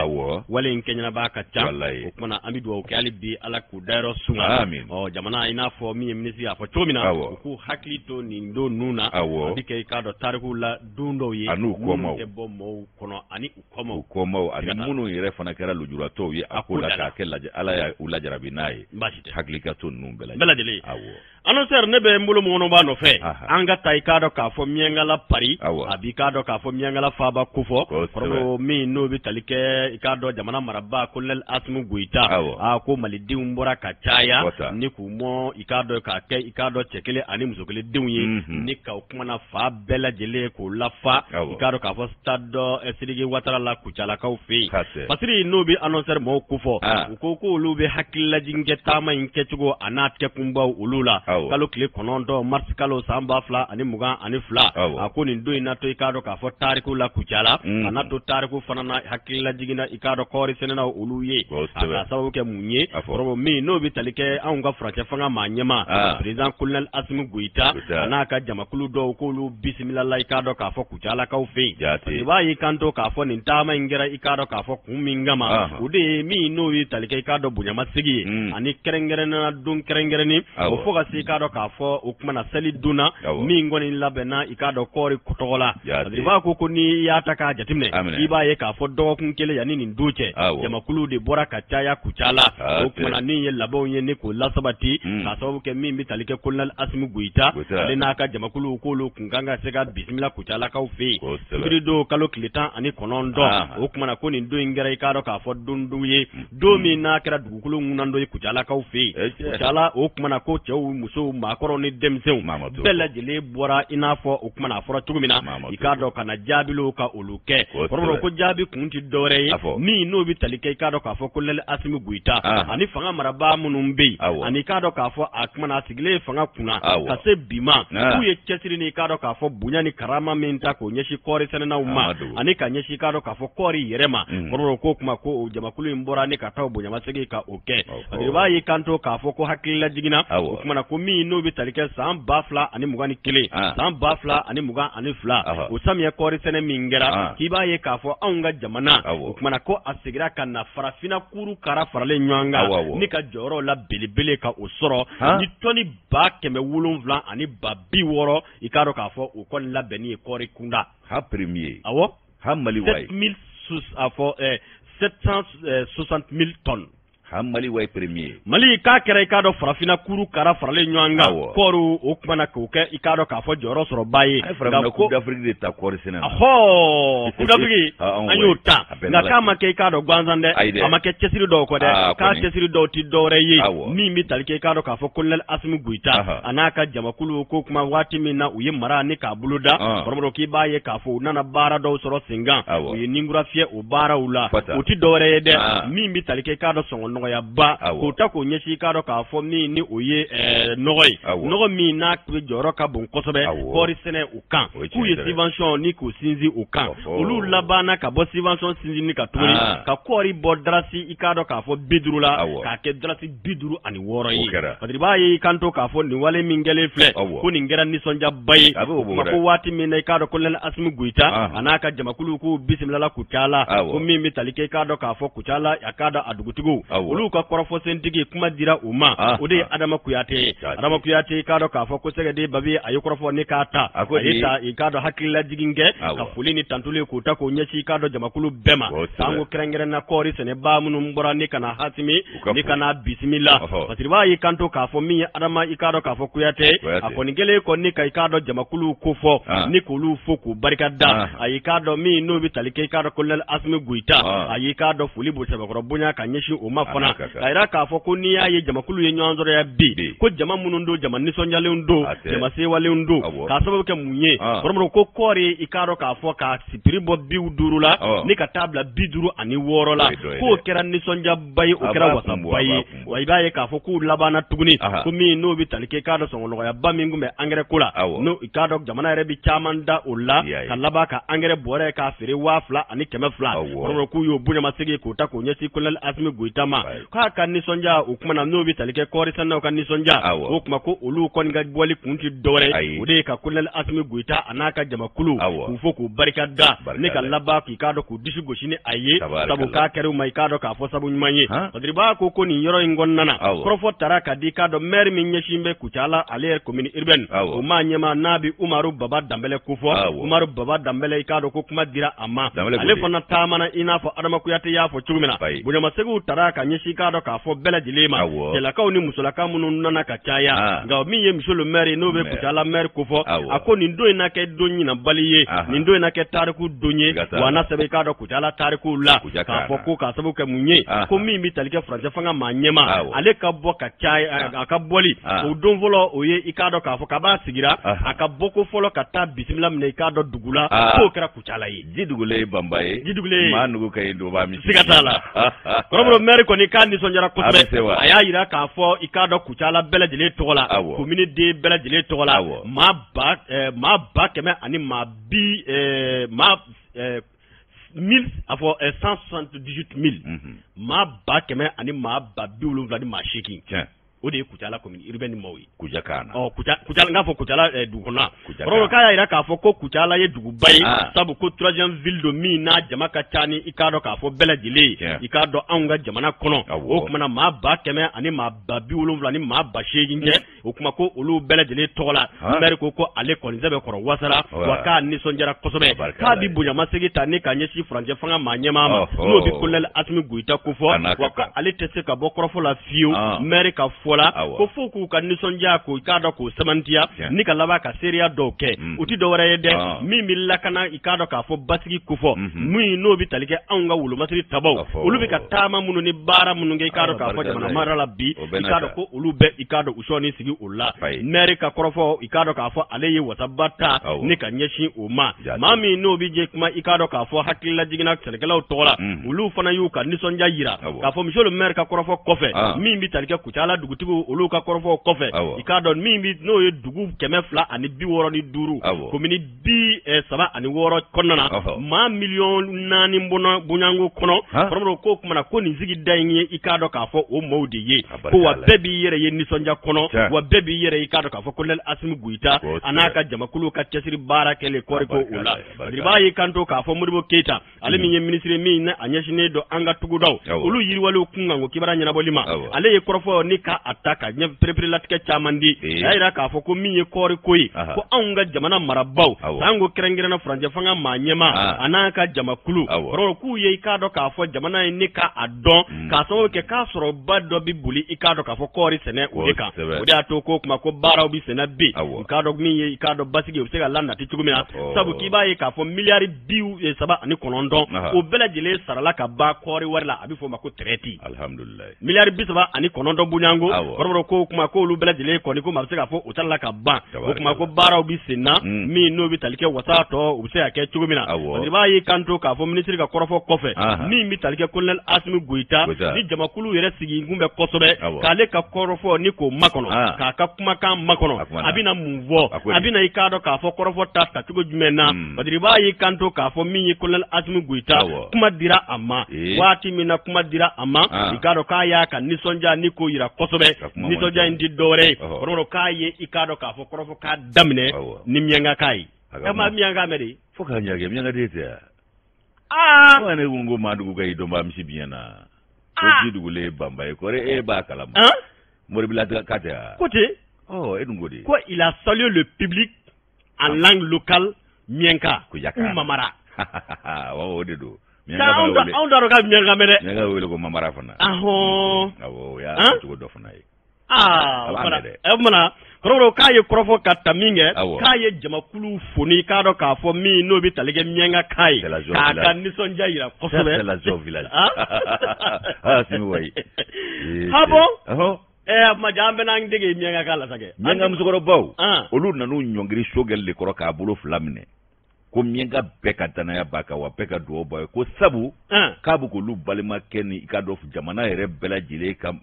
[SPEAKER 1] wale nkenya ba ka tan okuma ambi do okali bi ala ku dairo sunga o jamana ina fo mi ministry afo chomina ku haklito ni ndo nuna dike ikado tariku la dundo ye
[SPEAKER 2] anu komo
[SPEAKER 1] ebo mo kono ani
[SPEAKER 2] ukomo ani munu yere fana kera lujurato ye akula ka kella ala ya ulajara binaye haklika to numbela
[SPEAKER 1] dele annoncer ne be mbulu mo no ba no fe anga taikado ka fo miengala pari abikado ka fo miengala faba kufo pro mi no bi talike ikado jamana maraba kullal asmu guita ko malidi mbora ka chaya ni ku mo ikado ka ke ikado chekele ani musokele diunye ni ka kuma na fa bela jele ko lafa ikado ka fo stado esirigi watara la kuchala ka ufi pasiri no bi annoncer mo kufo ko lube hakilla jinge tama inkechugo anatke kumba ulula kalo kile konondo mars kalo samba fla ani mugan ani fla akoni ndo inato ikado ka fo tariku la kuchala anato tariku fanana hakilla jigina ikado kori senena uluye aka sababu ke munye robo mi no bi talike anga frache fanga manyema president colonel Asimi Guita anaka jamakulu do ko lu bismillah ikado ka fo kuchala ka ufi ba yikanto ka fo nintama ingera ikado ka fo kumingama ude mi no bi talike ikado bunyama sigi ani kerengere na dun kerengere ni o fo ka i k'a dɔn k'a fɔ o kumana seli dunna min kɔni labɛnna i k'a dɔn kɔɔri tɔgɔ la b'a ko n'i y'a ta k'a jateminɛ i b'a ye k'a fɔ dɔgɔkun kelen yanni nin don cɛ jamakulu de bɔra ka caya Kucala o kumana min ye labɛnw ye ni k'o lasabati k'a sababu kɛ min bɛ tali kɛ Colonel Asimi Goyita ale n'a ka jamakulu k'olu kun kan ka se ka bisimila Kucalakaw fɛ yen fitiri don kalo tile 19 o kumana ko nin don in kɛra i k'a dɔn k'a fɔ don ye don min n'a kɛra dugukolo ŋunando ye Kucalakaw fɛ yen Kucala o kumana ko cɛw musow maakɔrɔw ni denmisɛnw bɛɛ lajɛlen bɔra i n'a fɔ o kumana a fɔra cogo min na i k'a dɔn ka na jaabiw ka olu kɛ kɔrɔbɔrɔ ko jaabi kun tɛ dɔwɛrɛ ye min n'o bɛ tali kɛ i k'a dɔn k'a fɔ Colonel Asimi Goyita ani fanga marabaa minnu bɛ yen ani k'a dɔn k'a fɔ a kumana a sigilen fanga kunna ka se bi ma k'u ye cɛsiri ni k'a dɔn k'a fɔ bonya ni karama min ta k'o ɲɛsin kɔɔri sɛnɛnaw ma ani ka ɲɛsin k'a dɔn k'a fɔ kɔɔri yɛrɛ ma kɔrɔbɔrɔ ko kuma ko o jamakulu in bɔra ni ka taa o bonyamasegin ka o kɛ i b'a ye kanto k'a fɔ ko hakilila jiginna o kumana ko min n'o bɛ tali kɛ san 2021 san 2022 o samiyɛ kɔɔri sɛnɛ min kɛra k'i b'a ye k'a fɔ anw ka jamana o kumana ko a segira ka na farafina kuru kara faralen ɲɔgɔn kan ni ka jɔyɔrɔ la belebele ka o sɔrɔ ni tɔni 770 ani 60 i k'a dɔn k'a fɔ o kɔni labɛnni ye kɔɔri kunda
[SPEAKER 2] ha premier
[SPEAKER 1] awɔ
[SPEAKER 2] ha Mali wayi
[SPEAKER 1] 760,000 tonnes
[SPEAKER 2] Mali way premier
[SPEAKER 1] Mali k'a kɛra i k'a dɔn farafina kuru kara faralen ɲɔgɔn kan kɔɔri o kumana k'o kɛ i k'a dɔn k'a fɔ jɔyɔrɔ sɔrɔ ba ye
[SPEAKER 2] farafina Coupe d'Afrique de ta kɔɔri sɛnɛ
[SPEAKER 1] Coupe d'Afrique an y'o ta nka k'a ma kɛ i k'a dɔn gansan dɛ a ma kɛ cɛsiri dɔw kɔ dɛ k'a cɛsiri dɔw tɛ dɔwɛrɛ ye min bɛ tali kɛ i k'a dɔn k'a fɔ Colonel Asimi Goyita a n'a ka jamakulu ko kuma waati min na u ye mara ni k'a bolo da kɔrɔbɔrɔ k'i b'a ye k'a fɔ u nana baara dɔw sɔrɔ sen kan u ye ninkura fiyɛ o baaraw la o tɛ dɔwɛrɛ ye dɛ min bɛ tali kɛ i k'a dɔn sɔngɔ nɔgɔya ba k'o ta k'o ɲɛsin i k'a dɔn k'a fɔ min ni o ye nɔgɔ ye nɔgɔ min n'a jɔyɔrɔ ka bon kosɛbɛ kɔɔri sɛnɛ u kan k'u ye subvention ni k'u sinsin u kan olu labanna ka bɔ subvention sinsinni ka tuguni ka kɔɔri bɔ darasi i k'a dɔn k'a fɔ 50 la k'a kɛ darasi 56 ye parce que i b'a ye i kan to k'a fɔ nin wale min kɛlen filɛ ko nin kɛra nisɔndiyaba ye ko waati min na i k'a dɔn Colonel Asimi Goyita a n'a ka jamakulu k'u bisimilala Kucala ko min bɛ tali kɛ i k'a dɔn k'a fɔ Kucala a k'a dɔn a dugutigiw olu ka kɔrɔfɔsentigi kuma dira u ma o de ye Adama Kuyate Adama Kuyate k'a dɔn k'a fɔ ko sɛgɛden Babi a ye kɔrɔfɔ ne k'a ta a ye ta i k'a dɔn hakilila jigin kɛ ka foli ni tantuli k'u ta k'o ɲɛsin i k'a dɔn jamakulu bɛɛ ma k'an ko kɛrɛnkɛrɛnna kɔɔri sɛnɛbaa minnu bɔra ni kana Hasimi ni kana bisimila parce que i b'a ye kanto k'a fɔ min ye Adama i k'a dɔn k'a fɔ Kuyate a kɔni kɛlen kɔ ni ka i k'a dɔn jamakulu ko fɔ ni k'olu fo k'u barika da a y'i k'a dɔn min n'o bɛ tali kɛ i k'a dɔn Colonel Asimi Goyita a y'i k'a dɔn foli bo sɛbɛkɔrɔ bonya ka ɲɛsin o ma fana ka yira k'a fɔ ko n'i y'a ye jamakulu ye ɲɔgɔn sɔrɔ ya bi ko jama minnu don jama nisɔndiyalenw don jama sewalenw don k'a sababu kɛ mun ye kɔrɔbɔrɔ ko kɔɔri i k'a dɔn k'a fɔ ka sipiri bɔ 50 la ni ka taa bila 56 la k'o kɛra nisɔndiyaba ye o kɛra wasaba ye wa i b'a ye k'a fɔ k'u labanna tuguni ko min n'o bɛ tali kɛ k'a dɔn sɔngɔnɔgɔyaba min tun bɛ engrais ko la n'o i k'a dɔn jamana yɛrɛ bɛ caman da o la ka laban ka engrais bɔrɛ k'a feere 2,000 ani 200 kɔrɔbɔrɔ k'u y'o bonyamasegin k'o ta k'o ɲɛsin Colonel Asimi Goyita ma k'a ka nisɔndiya o kumana n'o bɛ tali kɛ kɔɔri sɛnɛnaw ka nisɔndiya o kuma ko olu kɔni ka bɔli kun tɛ dɔwɛrɛ o de ye ka Colonel Asimi Goyita a n'a ka jamakulu k'u fo k'u barika da ne ka laban k'i k'a dɔn k'u disi gosi ni a ye sabu k'a kɛra u ma i k'a dɔn k'a fɔ sabu ɲuman ye parce que i b'a ko nin yɔrɔ in kɔnɔna na kɔrɔfɔ taara ka di k'a dɔn maire min ɲɛsin bɛ Kucala ale yɛrɛ commune urbaine o maa ɲɛma n'a bɛ Umaru Baba Danbɛlɛ ko fɔ Umaru Baba Danbɛlɛ i k'a dɔn ko kuma dira a ma ale fana taamana i n'a fɔ Adama Kuyate y'a fɔ cogo min na bonyamasegin taara ka ɲɛsin k'a dɔn k'a fɔ bɛɛ lajɛlen ma cɛlakaw ni musolaka minnu nana ka caya nka min ye monsieur le maire n'o bɛ Kucala maire ko fɔ a ko nin don in na kɛ don ɲinabali ye nin don in na kɛ tariku don ye wa n'a sɛbɛn i k'a dɔn Kucala tarikuw la k'a fɔ ko k'a sababu kɛ mun ye ko min bɛ tali kɛ furancɛ fanga maa ɲɛma ale ka bɔ ka caya a ka bɔli o don fɔlɔ o ye i k'a dɔn k'a fɔ k'a b'a sigira a ka bɔ ko fɔlɔ ka taa bisimila minɛ i k'a dɔn dugu la k'o kɛra Kucala ye
[SPEAKER 2] ji dugulen ye banba ye ji dugulen maa nugu ka ye donba min
[SPEAKER 1] siga t'a la kɔrɔbɔrɔ maire kɔni k'a nisɔndiyara kosɛbɛ a y'a yira k'a fɔ i k'a dɔn Kucala bɛɛ lajɛlen tɔgɔ la commune den bɛɛ lajɛlen tɔgɔ la maa 100 ani maa 178 000 maa 100 ani maa 70 ni maa 8 o de ye Kucala commune urbaine maaw ye
[SPEAKER 2] Kujakana
[SPEAKER 1] Kucala ng'a fɔ Kucala dugu kɔnɔ kɔrɔ k'a y'a yira k'a fɔ ko Kucala ye duguba ye sabu ko 3e ville do min n'a jama ka ca ni i k'a dɔn k'a fɔ bɛɛ lajɛlen i k'a dɔn anw ka jamana kɔnɔ o kumana maa 100 ani maa 70 ni maa 80 kɛ o kuma ko olu bɛɛ lajɛlen tɔgɔ la maire ko ale kɔni sɛbɛ kɔrɔ wasara wa k'a nisɔndiyara kosɛbɛ k'a bi bonyamasegin ta ni ka ɲɛsin furancɛ fanga maa ɲɛmaa ma n'o bi Colonel Asimi Goyita ko fɔ wa ko ale tɛ se ka bɔ kɔrɔfɔ la fiyewu maire ka fɔ la ko fo k'u ka nisɔndiya ko i k'a dɔn k'o sɛmantiya ni ka laban ka seereya dɔw kɛ u ti dɔwɛrɛ ye dɛ min bi lakana i k'a dɔn k'a fɔ basigi ko fɔ min n'o bi tali kɛ anw ka wolomasiri tabaw olu bi ka taama minnu ni baara minnu kɛ i k'a dɔn k'a fɔ jamana mara la bi i k'a dɔn ko olu bɛɛ i k'a dɔn u sɔnni sigi o la maire ka kɔrɔfɔ i k'a dɔn k'a fɔ ale ye wasaba ta ni ka ɲɛsin o ma maa min n'o bi je kuma i k'a dɔn k'a fɔ hakililajiginna sɛnɛkɛlaw tɔgɔ la olu fana y'u ka nisɔndiya yira k'a fɔ monsieur le maire ka kɔrɔfɔ kɔfɛ min bi tali kɛ Kucala dugutigiw olu ka kɔrɔfɔ kɔfɛ i k'a dɔn min bi n'o ye dugu 265 commune 76 kɔnɔna na maa 4,000,000 bonyango kɔnɔ kɔrɔmɔrɔ ko kumana ko nin sigi da in ye i k'a dɔn k'a fɔ o maaw de ye ko wa bɛɛ b'i yɛrɛ ye nisɔndiya kɔnɔ wa bɛɛ b'i yɛrɛ i k'a dɔn k'a fɔ Colonel Asimi Goyita a n'a ka jamakulu ka cɛsiri baara kɛlen kɔri ko o la i b'a ye kanto k'a fɔ Modibo Keita ale min ye ministre min a ɲɛsinen don an ka tugudaw olu yiriwaliw kunkan ko kibaruya ɲɛnabɔli ma ale ye kɔrɔfɔ ni k'a ta ka ɲɛ pereperelatigɛ caman di a y'a yira k'a fɔ ko min ye kɔri ko ye ko anw ka jamana marabaw an ko kɛrɛnkɛrɛnna furancɛ fanga maa ɲɛma a n'a ka jamakulu kɔrɔ k'u ye i k'a dɔn k'a fɔ jamana ye ni k'a dɔn k'a sababu kɛ k'a sɔrɔ ba dɔ bi boli i k'a dɔn k'a fɔ kɔri sɛnɛ o de kan o de y'a to ko kuma ko baaraw bi sɛnɛ bi i k'a dɔn min ye i k'a dɔn basigi o bɛ se ka lanati cogo min na sabu k'i b'a ye k'a fɔ miliyari 39 o bɛɛ lajɛlen sarala ka ban kɔri wari la a bɛ fɔ o ma ko traite miliyari 39 bonyango kɔrɔ ko kuma ko olu bɛɛ lajɛlen kɔni ko ma bɛ se k'a fɔ o tarala ka ban o kuma ko baaraw bi sen na min n'o bi tali kɛ wasa tɔ o bɛ se ka kɛ cogo min na i b'a ye kanto k'a fɔ ministre ka kɔrɔfɔ kɔfɛ min bi tali kɛ Colonel Asimi Goyita ni jamakulu yɛrɛ sigi kun bɛ kosɛbɛ k'ale ka kɔrɔfɔ ni k'o makɔnɔ k'a ka kumakan makɔnɔ a bɛna mun fɔ a bɛna i k'a dɔn k'a fɔ kɔrɔfɔ ta cogo jumɛn na i b'a ye kanto k'a fɔ min ye Colonel Asimi Goyita kuma dira a ma waati min na kuma dira a ma i k'a dɔn k'a y'a ka nisɔndiya ni k'o yira kosɛbɛ nisɔndiya in di dɔwɛrɛ ye kɔrɔ k'a ye i k'a dɔn k'a fɔ kɔrɔfɔ k'a daminɛ ni miyanka ye e ma miyanka mɛn de
[SPEAKER 2] fo k'a ɲagɛ miyanka de tɛ wa ne ko maa dugu ka i dɔn b'a misi biyɛn na ko ji dugulen banba ye kɔrɔ e b'a kalama moribila ka tɛ
[SPEAKER 1] ko ten
[SPEAKER 2] e dun ko de
[SPEAKER 1] ko il a salué le public en langue locale miyanka ou mamara
[SPEAKER 2] o de don
[SPEAKER 1] anw t'a dɔn k'a miyanka mɛn dɛ
[SPEAKER 2] miyanka wele ko mamara fana
[SPEAKER 1] awɔ
[SPEAKER 2] o y'a cogo dɔ fana ye
[SPEAKER 1] o kumana kɔrɔbɔrɔ k'a ye kɔrɔfɔ ka ta min kɛ k'a ye jamakulu foni k'a dɔn k'a fɔ min n'o bɛ tali kɛ miyanka k'a ye k'a ka nisɔndiya yira kosɛbɛ maja an bɛna an dege miyanka k'a la sa kɛ
[SPEAKER 2] miyanka musokɔrɔbaw olu nan'u ɲɔngiri sogɛli de kɔrɔ k'a bolo 2 minɛ ko miyanka bɛɛ ka danaya b'a kan wa bɛɛ ka dugawu b'a ye ko sabu k'a bɛ k'olu balimakɛ ni i ka dɔn jamana yɛrɛ bɛɛ lajɛlen ka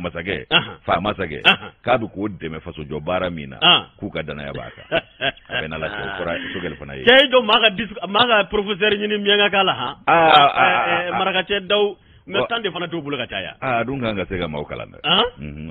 [SPEAKER 2] masakɛ fa masakɛ k'a bɛ k'o dɛmɛ fasojɔ baara min na k'u ka danaya b'a kan a bɛ n'ala cɛ o kɔrɔ sogɛli fana ye.
[SPEAKER 1] cɛ jɔ maa ka professeur ɲini miyanka k'a la han marakacɛ daw. mais tan de fana t'o bolo ka caya
[SPEAKER 2] dun kan ka se ka maaw kalan dɛ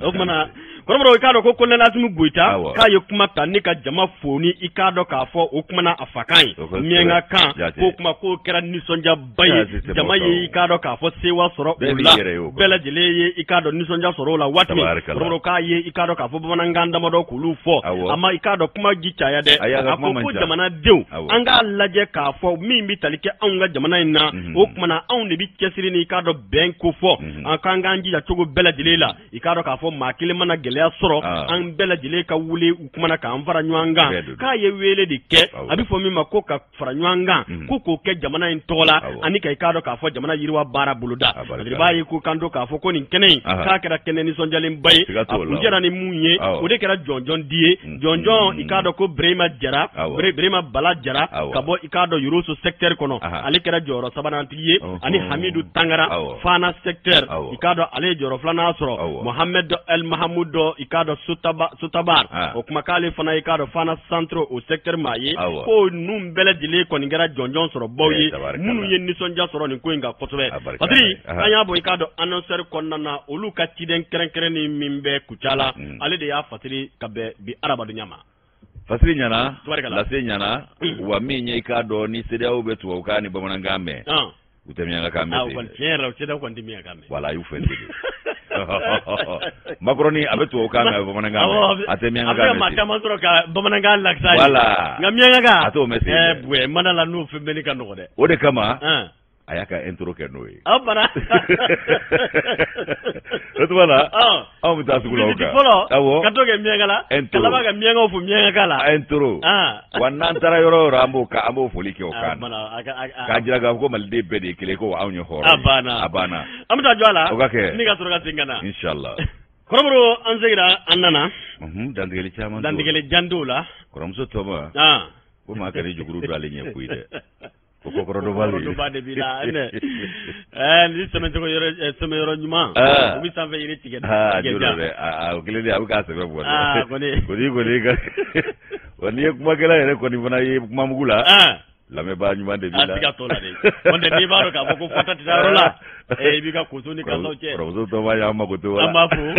[SPEAKER 1] o kumana kɔrɔbɔrɔ i k'a dɔn ko Colonel Asimi Goyita k'a ye kuma ta ni ka jama foni i k'a dɔn k'a fɔ o kumana a fakan ye miyanka kan k'o kuma k'o kɛra nisɔndiyaba ye jama ye i k'a dɔn k'a fɔ sewa sɔrɔ o la bɛɛ lajɛlen ye i k'a dɔn nisɔndiya sɔrɔ o la waati min kɔrɔbɔrɔ k'a ye i k'a dɔn k'a fɔ bamanankan damadɔ k'olu fɔ a ma i k'a dɔn kuma ji caya dɛ a fɔ ko jamanadenw an k'a lajɛ k'a fɔ min bɛ tali kɛ anw ka jamana in na o kumana anw de bɛ cɛsiri ni i k'a dɔn bɛn ko fɔ an k'an k'an jija cogo bɛɛ lajɛlen la i k'a dɔn k'a fɔ maa kelen mana gɛlɛya sɔrɔ an bɛɛ lajɛlen ka wuli u kumana k'an fara ɲɔgɔn kan k'a ye wele de kɛ a bɛ fɔ min ma ko ka fara ɲɔgɔn kan ko k'o kɛ jamana in tɔgɔ la ani ka i k'a dɔn k'a fɔ jamana yiriwa baara boloda i b'a ye ko kan to k'a fɔ ko nin kɛnɛ in k'a kɛra kɛnɛ nisɔndiyalenba ye a kun jɛra ni mun ye o de kɛra jɔnjɔn di ye jɔnjɔn i k'a dɔn ko Birahima Jara Birahima Bala Jara ka bɔ i k'a dɔn Yoroso secteur kɔnɔ ale kɛra jɔyɔrɔ 3nan tigi ye ani Hamidu Tangara Fana secteur ikado ale joro flana soro Mohamed El Mahmoud ikado Sutabar o kuma kale fana ikado Fana centre au secteur maye ko num bele dile ko ngara jonjon soro bawye munu ye nisonja soro ni ko nga kotobe patri anya bo ikado annoncer konnana olu ka tiden keren ni mimbe kuchala ale de ya fatiri kabe bi arabadu nyama
[SPEAKER 2] fasiri nyana la se nyana wa minye ikado ni sedia ubetu ukani bamanangame utemyanga kame wala yufendi makroni abetu ukanga bamanangame atemyanga kame
[SPEAKER 1] afa makama soro ka bamananga laksari
[SPEAKER 2] wala
[SPEAKER 1] ngamyanga ka
[SPEAKER 2] ato mesi
[SPEAKER 1] bwe manala no fembeni kanode
[SPEAKER 2] ode kama ayaka intro kenoi
[SPEAKER 1] abana
[SPEAKER 2] otwala au mtasukula oka
[SPEAKER 1] awo katoke miengala kalaba ga mienga ofu mienga kala
[SPEAKER 2] intro wanantara yoro rambo ka ambo folike okana kajira ga ko malde bede kile ko awnyo horo abana
[SPEAKER 1] amta jwala
[SPEAKER 2] okake
[SPEAKER 1] ni ga soroga singana
[SPEAKER 2] inshallah
[SPEAKER 1] koromro anzegira annana
[SPEAKER 2] dandegeli chama
[SPEAKER 1] dandegeli jandula
[SPEAKER 2] koromso toma ko makari juguru dale nyekuide ko korodo bali
[SPEAKER 1] bila ne ni semero nyuma ubi sanve yiri tige
[SPEAKER 2] jure ukilele abuka sebe bwana kodi ga wani kuma kala ere ko ni bana yi kuma mugula la me ba nyuma de bila
[SPEAKER 1] asiga tola de onde ni baro ka boko fata tidarola bika kusuni ka sauche
[SPEAKER 2] rozo to ba ya makuto wala
[SPEAKER 1] amafu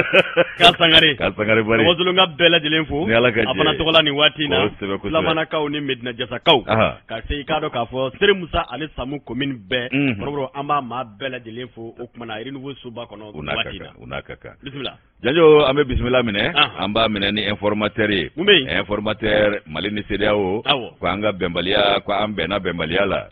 [SPEAKER 1] kasangare
[SPEAKER 2] bari
[SPEAKER 1] wozulunga bela dilenfu apana tokola ni watina la mana kaw ni medina jasa kaw ka sei kado ka fo Sere Musa ale samu commune be bro amba ma bela dilenfu okuma iri nouveau suba kono watina
[SPEAKER 2] unakaka
[SPEAKER 1] bismillah
[SPEAKER 2] janjo ame bismillah mine amba mine ni informateur malini CEDEAO kwa anga bembalia kwa ambena bembalia la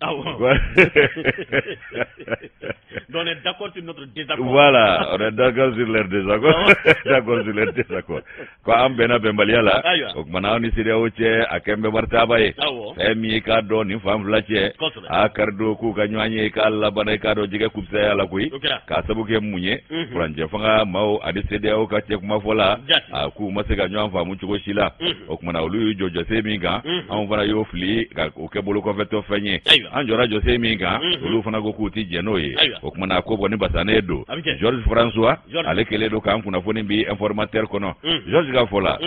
[SPEAKER 1] on est d'accord sur notre désaccord.
[SPEAKER 2] Voilà, on est d'accord sur leur désaccord. D'accord sur leur désaccord. Kwa ambena bembalia la okmana ni CEDEAO che akembe martaba ye emi ka do ni famfla che akardo ku kanywanye ka la bana ka do jige kupsa ya la kui ka sabuke munye franje fanga mau adi CEDEAO ka che kuma fola ku masega nywa famu chuko shila okmana olu jojo seminga an fana yo fli ka okebolo ko feto fanye anjora jo seminga olu fana go kuti jenoye okmana ko boni basanedo George François alekele do kan kuna foni bi informateur kono George Gafola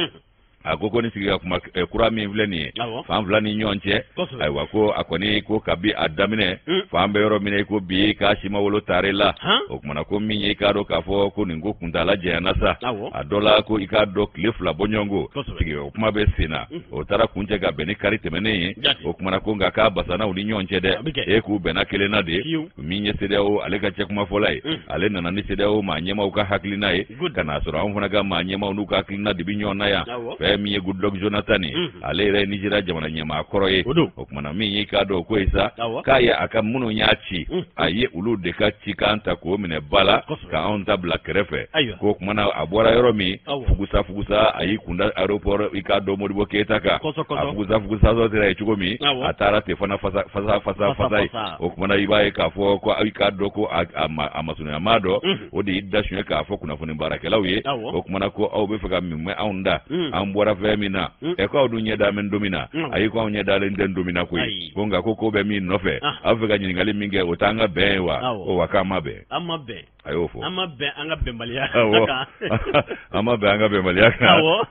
[SPEAKER 2] akoko ni siga kuma kura mi vleni fam vlani nyonche ay wako akoni ko kabi adamine fam be yoro mine ko bi ka shima wolo tarela okmana ko mi ka do ka fo ko ningo kundala jena sa adola ko ikado cliff la bonyongo siga kuma be sina o tara kunje ga beni karite mene okmana ko nga ka basana uni nyonche de e ku bena kelena de mi nye CEDEAO alega che kuma folai ale nana ni CEDEAO ma nyema uka haklina e kana sura on funa ga ma nyema unuka haklina de binyona ya mi good dog Jonathan ale re Nigeria jamana nyama koroye okmana mi ka do ko isa kaya aka muno nyachi aye ulu de ka chikanta ko mine bala ka onta black refe ko okmana abora yoromi fugusa ayi kunda aeroport ikado modibo ketaka fugusa zo tira chugomi atara te fana fasa okmana ibaye ka fo ko ikado ko amasuna amado odi idashwe ka fo kuna funi barakelawi okmana ko awbe fega mimme aunda ambora femina eko dunye da men domina ayiko onye da len domina ko gonga ko be mi nofe afika nyingali minge otanga bewa o wakama be
[SPEAKER 1] amabe
[SPEAKER 2] ayofo
[SPEAKER 1] amabe anga bembalia
[SPEAKER 2] amabe anga bembalia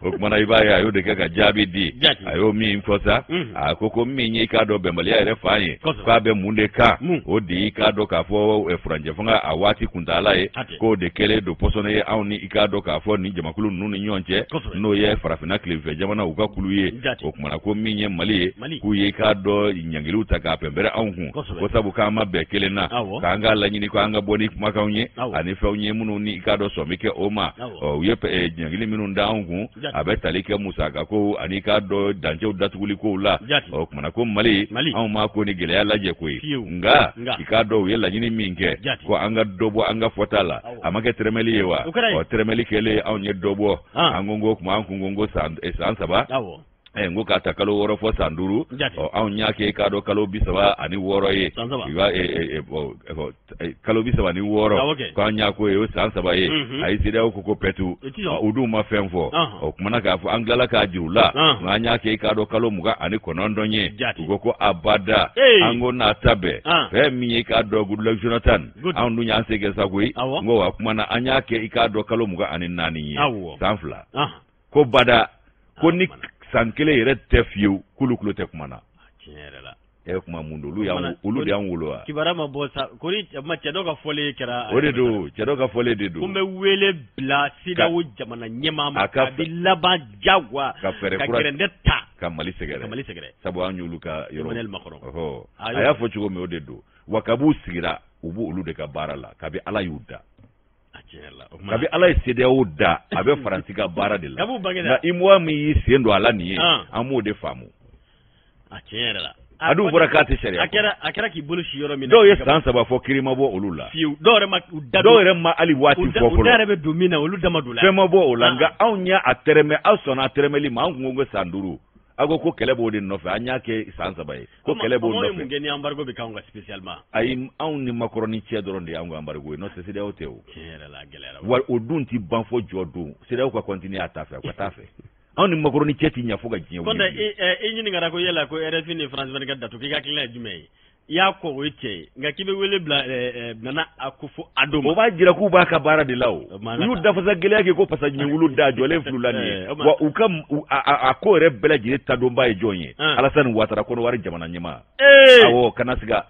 [SPEAKER 2] okmana ibaya ayo de ka jabi di ayo mi infosa akoko mi nyi ka do bembalia ere fanye kwa be munde ka odi ka do ka fo franje fanga awati kundala e ko de kele do posone awni ikado ka fo ni jamakulu nunu nyonche no ye farafina klive jamana uka kuluye okmana ko minye mali ku ye ka do nyangilu taka pembere anhu ko sabu kama be kele na kanga la nyini ko anga boni maka unye ani fe unye munu ni ka do so mike oma o ye pe nyangili minu nda anhu abetalike musaka ko ani ka do danje datuguli ko la okmana ko mali an ma ko ni gele ya laje ko nga ka do ye la nyini minge ko anga dobo anga fotala amake tremeli yewa o tremeli kele anye dobo angongo kuma angongo san saba ngo ka ta kalo woro fo sanduru an nya ke ka do kalo bisaba ani woro ye iwa kalo bisaba ni woro ko nya ko e san saba ye ai sida ko petu udu ma femfo o kuma na ka fo angala ka jurula nga nya ke ka do kalo muga ani konondonye ko abada ango na tabe fe mi ka do good Jonathan an du nya sege sagui ngo wa kuma na anya ke ka do kalo muga ani nani ye sanfla ko bada ko ni sankele yere tefiu kulukulu te kumana
[SPEAKER 1] tinyerela
[SPEAKER 2] kuma mundu ulu ya ngulo
[SPEAKER 1] kibarama bosa kuri ma chedoka fole kera
[SPEAKER 2] odedo chedoka fole dedo
[SPEAKER 1] kumbe wele bla sida wo jamana nyema ma kabilaba jagwa
[SPEAKER 2] ka
[SPEAKER 1] kerendeta
[SPEAKER 2] kamali segere sabu anyuluka yoro ho aya fo chugo me odedo wakabu sigira ubu ulu de ka barala kabi ala yuda kabi ala sede oda abe faransika bara de la na imwa mi sendo ala ni amu de famu
[SPEAKER 1] achera
[SPEAKER 2] adu barakati sharia
[SPEAKER 1] akera ki bulu shi yoro mi
[SPEAKER 2] do yesan saba fo kirima bo olula do re ma ali wati fo fo
[SPEAKER 1] do re be domina olu damadula
[SPEAKER 2] fema bo olanga awnya atereme asona ateremeli ma ngungo sanduru ago ko kelebo de nofe anya ke sansa bay ko kelebo nofe
[SPEAKER 1] mo ngeni embargo be kanga spécialement
[SPEAKER 2] ay awn ni macaroni ci doron de ango embargo no se de hotel
[SPEAKER 1] la galera
[SPEAKER 2] wa odunti banfo jodu se de ko continuer atafe ko tafe awn ni macaroni ci nya fuga jinya
[SPEAKER 1] konda nyini ngara ko yela ko RFI ni France 24 datu ki ga kila jume ya ko wete nga kibe wele bla nana akufu adom
[SPEAKER 2] o ba jira ku ba ka bara de law yu dafa za gele yake ko pasa nyi wulu da jole fulani wa ukam ko re bela jire tadomba e jonye alasan watara ko wari jamana nyima awo kanasiga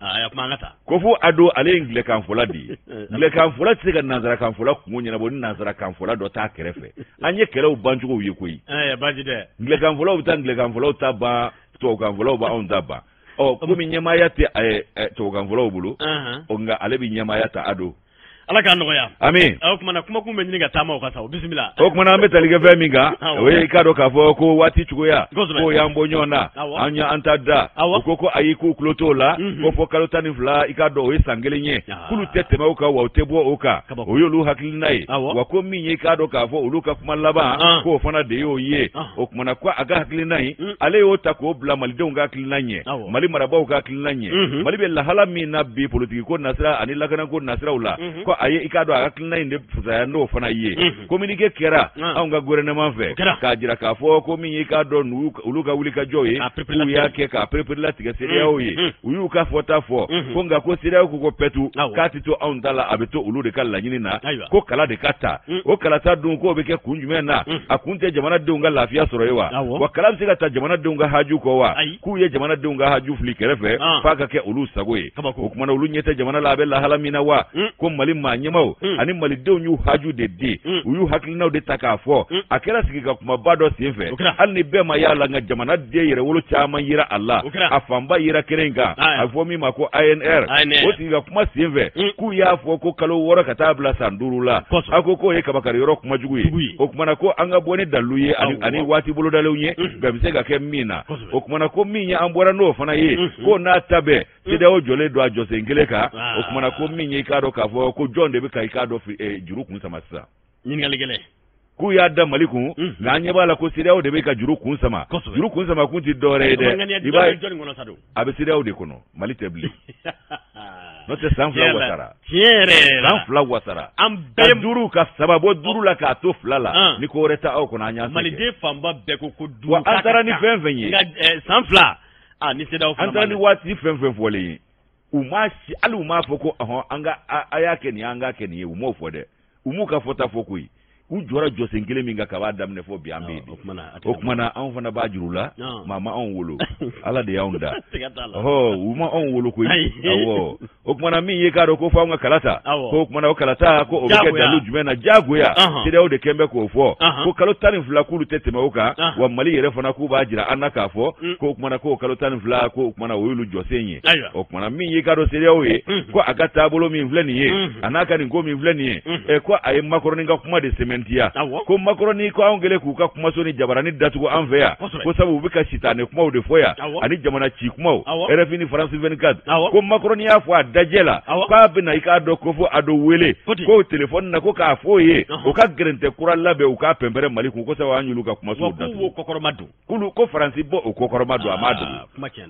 [SPEAKER 1] ya mangata
[SPEAKER 2] ko fu ado ale ingle kan fuladi ingle kan fuladi siga nazara kan fuladi kunye na boni nazara kan fuladi do ta kerefe anye kele u banju ko yikoyi
[SPEAKER 1] bajide
[SPEAKER 2] ingle kan fuladi ta ingle kan fuladi ta ba to kan fuladi ba on daba kumi nyama yate to ganvolo bulu onga alebi nyama yata ado
[SPEAKER 1] ala ka noya
[SPEAKER 2] amin
[SPEAKER 1] kuma na kuma kumbe nyinga tama okasa bismillah
[SPEAKER 2] kuma na metaliga feminga we ikado ka fo ko wati chugoya ko yambo nyona anya antada ko ayiku klotola ko fo kalotani fla ikado we sangelenye kulu tete ma uka wa utebo uka oyolu haklinai wa ko minye ikado ka fo uluka kuma laba ko fana de yo ye kuma na kwa aga haklinai ale yo tako bla malide unga haklinanye mali maraba uka haklinanye mali be la halami na bi politiki ko nasra ani lagana ko nasra ula aye ikado akakilina inde fusaya ndo fana ye communique kera aunga gouvernement fe ka jira ka fo ko mi ikado uluka ulika joye ku yake ka prepare la tiga seria oye uyu ka fota fo ko nga ko seria ko petu kati to aundala abeto ulude kala nyini na ko kala de kata o kala ta dun ko be ke kunjume na akunte jamana de unga lafiya soroyewa wa kala siga ta jamana de unga haju ko wa ku ye jamana de unga haju flikere fe paka ke ulu sagoye ko kuma ulu nyete jamana la be la halamina wa ko malim nyamao ani malidew nyu haju de uyu haklinaw de takafo akera sigika kuma bado sinfe alni bema yala nga jamana de yere wolo chama yira Allah afamba yira kerenga afomi mako ANR o sigika kuma sinfe ku ya fo ko kalo wora katabla sandurula akoko ye kabakari yoro kuma juguyi o kuma nako anga boni daluye ani wati bolo dalunye gamsega ke mina o kuma nako minya ambora no fana ye ko na tabe sida o jole do ajose ngeleka o kuma nako minya ikado kafo ko jonde be kai kado juru kun sama sa
[SPEAKER 1] nyingali gele
[SPEAKER 2] ku ya da maliku nganye bala ko sida o de be ka juru kun sama kun ti dore de iba abe sida o de kono mali tebli no te sanfla wasara sanfla wasara
[SPEAKER 1] am be
[SPEAKER 2] duru ka sababo duru la ka to flala ni ko reta o kono anya
[SPEAKER 1] mali de famba be ko duru
[SPEAKER 2] wa antara ni fenfenye
[SPEAKER 1] sanfla ni sida o
[SPEAKER 2] antara ni wati fenfen fole umashi aluma foko anga ayake ni anga ke ni umo fode umuka fota fokui ujora jose ngele minga ka wadam ne fo biambe okmana an fana ba jurula mama on wolo ala de yaunda uma on wolo ko awo okmana mi ye karo ko fa nga kalata ko okmana o kalata ko o ke dalu jumena jagoya tide o de kembe ko fo ko kalo tanin fula kulu tete mauka wa mali yere fana ku ba jira anaka fo ko okmana ko kalo tanin fula ko okmana wolo josenye okmana mi ye karo tide o ye ko agata bolo mi vleni ye anaka ni ngo mi vleni ye e ko ay makoroni nga kuma de semen garantiya ko makroni ko an gele ku ka kuma so ni jabarani datugo an fe ya ko sabu bi ka sitane kuma de foya ani jamana ci kuma RFI ni France 24 ko makroni ya fo dajela ka bina ika do ko fo ado wele ko telephone na ko ka fo ye o ka gerente kura labe o ka pembere mali ko sabu an yulu ka kuma so datu
[SPEAKER 1] ko kokoromadu
[SPEAKER 2] kulu ko France bo o kokoromadu amadu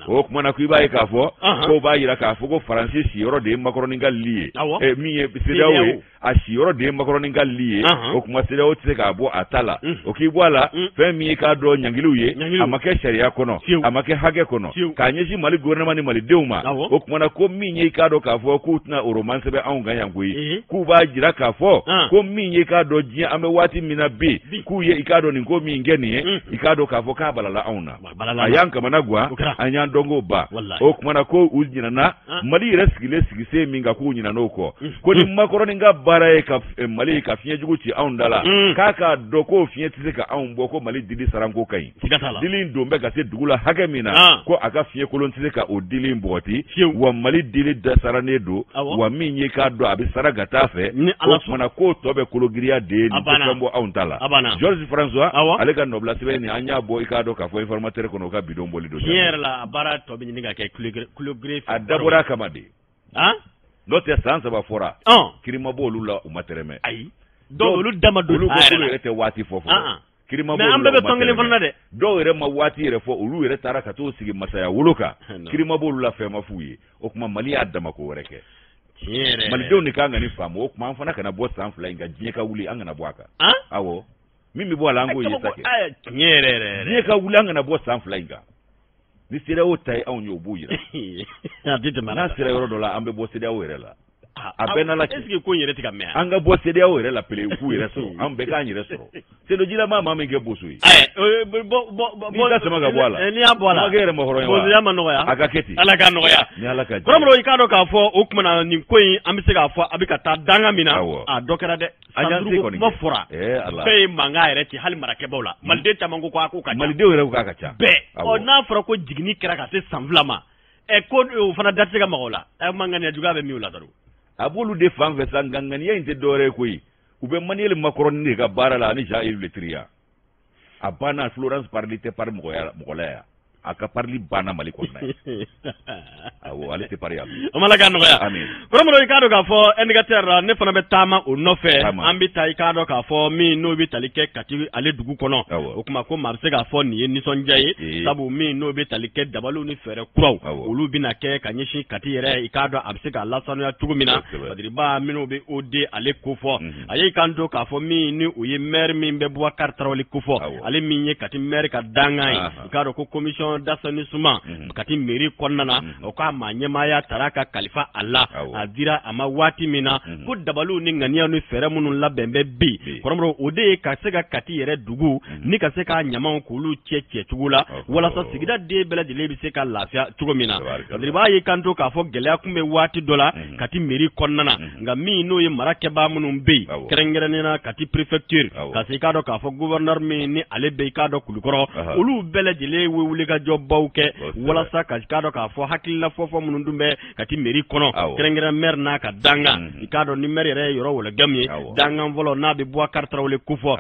[SPEAKER 2] o kuma na ku iba ka fo ko ba yira ka fo ko France si yoro de makroni lié e mi e bisedawe a sioro de makroni lié o kuma sedawo tse ka bo atala o ki bwala fe mi ka do nyangiluye amake sharia kono amake hage kono ka nyeji mali gouvernement ni mali deuma o kuma na ko mi nye ka do ka fo ku tna o romance be an ganyan gui ku ba jira ka fo ko mi nye ka do jia ame wati mina be ku ye ikado ni ko mi ngeni ikado ka fo ka balala auna ayanka managwa anyan dongo ba o kuma na ko uljina na mali reskile sigise minga ku nyina noko ko ni makoroni nga bara e ka mali ka fiye jugu ci aundala kaka doko fiye tisika aun boko mali dili sarango kai dili ndombe ka se dugula hagemina ko aka fiye kolon tisika o dili mboti wa mali dili da sarane do wa minye ka do abi saraga tafe ko mana ko tobe kologiria de ni tambo aundala George François ale ka nobla sibe ni anya bo ikado ka fo informateur kono ka bidon boli do
[SPEAKER 1] hier la bara tobe ni nga ke kologri
[SPEAKER 2] adabora kamade L'autre sens va fora. Kirima bo lula umatereme.
[SPEAKER 1] Ayi. Do lu dama do
[SPEAKER 2] lu ko lu rete wati fofo. Kirima bo.
[SPEAKER 1] Mais ambe be tongele fonna de.
[SPEAKER 2] Do ere ma wati ere fo ulu ere tara ka to sigi masaya wuluka. Kirima bo lula fe mafuyi. O kuma mali adama ko wereke.
[SPEAKER 1] Tiere.
[SPEAKER 2] Mali do ni kanga ni famu o kuma amfana kana bo sanfla inga jieka wuli anga na bwaka. Awo. Mimi bo lango yesake.
[SPEAKER 1] Tiere.
[SPEAKER 2] Jieka wuli anga na bo sanfla inga. Ni sira o tai au nyobu yira na sira yoro dola ambe bo sida o yirela abena la
[SPEAKER 1] eske ko yire tika me
[SPEAKER 2] anga bo sida o yirela pele ku yire so ambe ka nyire so se do jila mama me nge bosu yi bo da sama ga bola
[SPEAKER 1] ni abola
[SPEAKER 2] magere mo horo
[SPEAKER 1] bo ya mano ya
[SPEAKER 2] aga keti
[SPEAKER 1] ala ka no ya
[SPEAKER 2] ni ala ka
[SPEAKER 1] komro ikado ka fo okuma ni koyi ambe se ka fo abika ta danga mina a dokera de sandru mo fora
[SPEAKER 2] ala
[SPEAKER 1] be manga yire ti hal marake bola malde tamango ko ka
[SPEAKER 2] malde yire ko ka cha
[SPEAKER 1] be o na fora ko jigni kera ka se sanvlama e ko o fana datte ga magola e mangani ajuga be miula daru
[SPEAKER 2] abulu de fan ve sangangani ya inte dore koyi ube maniel makroni ni ka bara la ni ja illetria abana Florence parlite par mogola aka parli bana mali konna awo alite pari am
[SPEAKER 1] amala ga no ya
[SPEAKER 2] amin
[SPEAKER 1] promo ikado ka fo indicateur ne fana be tama o nofe ambita ikado ka fo mi no bi talike kati ale dugu kono o kuma ko mabse ga fo ni ni sonjaye sabu mi no bi talike dabalu ni fere kuraw olu bina ke kanyishi kati yere ikado abse ga lasano ya tugumina badriba mino be ode ale kofo ayi kanto ka fo mi ni uye mer mi be bwa kartrawli kofo ale minye kati mer ka dangai ikado ko commission dasani suma kati meri konnana o ka manyema ya taraka kalifa Allah adira ama wati mina ko dabalu ni ngania no fere munun la bembe bi koromro ode ka sega kati yere dugu ni ka seka nyama kulu cheche tugula wala sa sigida de bela de lebi seka lafia tugomina adriba yi kanto ka fo gele akumbe wati dola kati meri konnana nga mi no ye marake ba munun bi kerengerenena kati prefecture ka seka do ka fo gouverneur mi ni ale be ka do kulukoro ulu bela de le wuli ka jobbawke wala sa ka kado ka fo hakilla fofo munun dumbe kati meri kono kerengere mer na ka danga ikado ni mer re yoro wala gamye danga volo na be bwa kartra wala kufo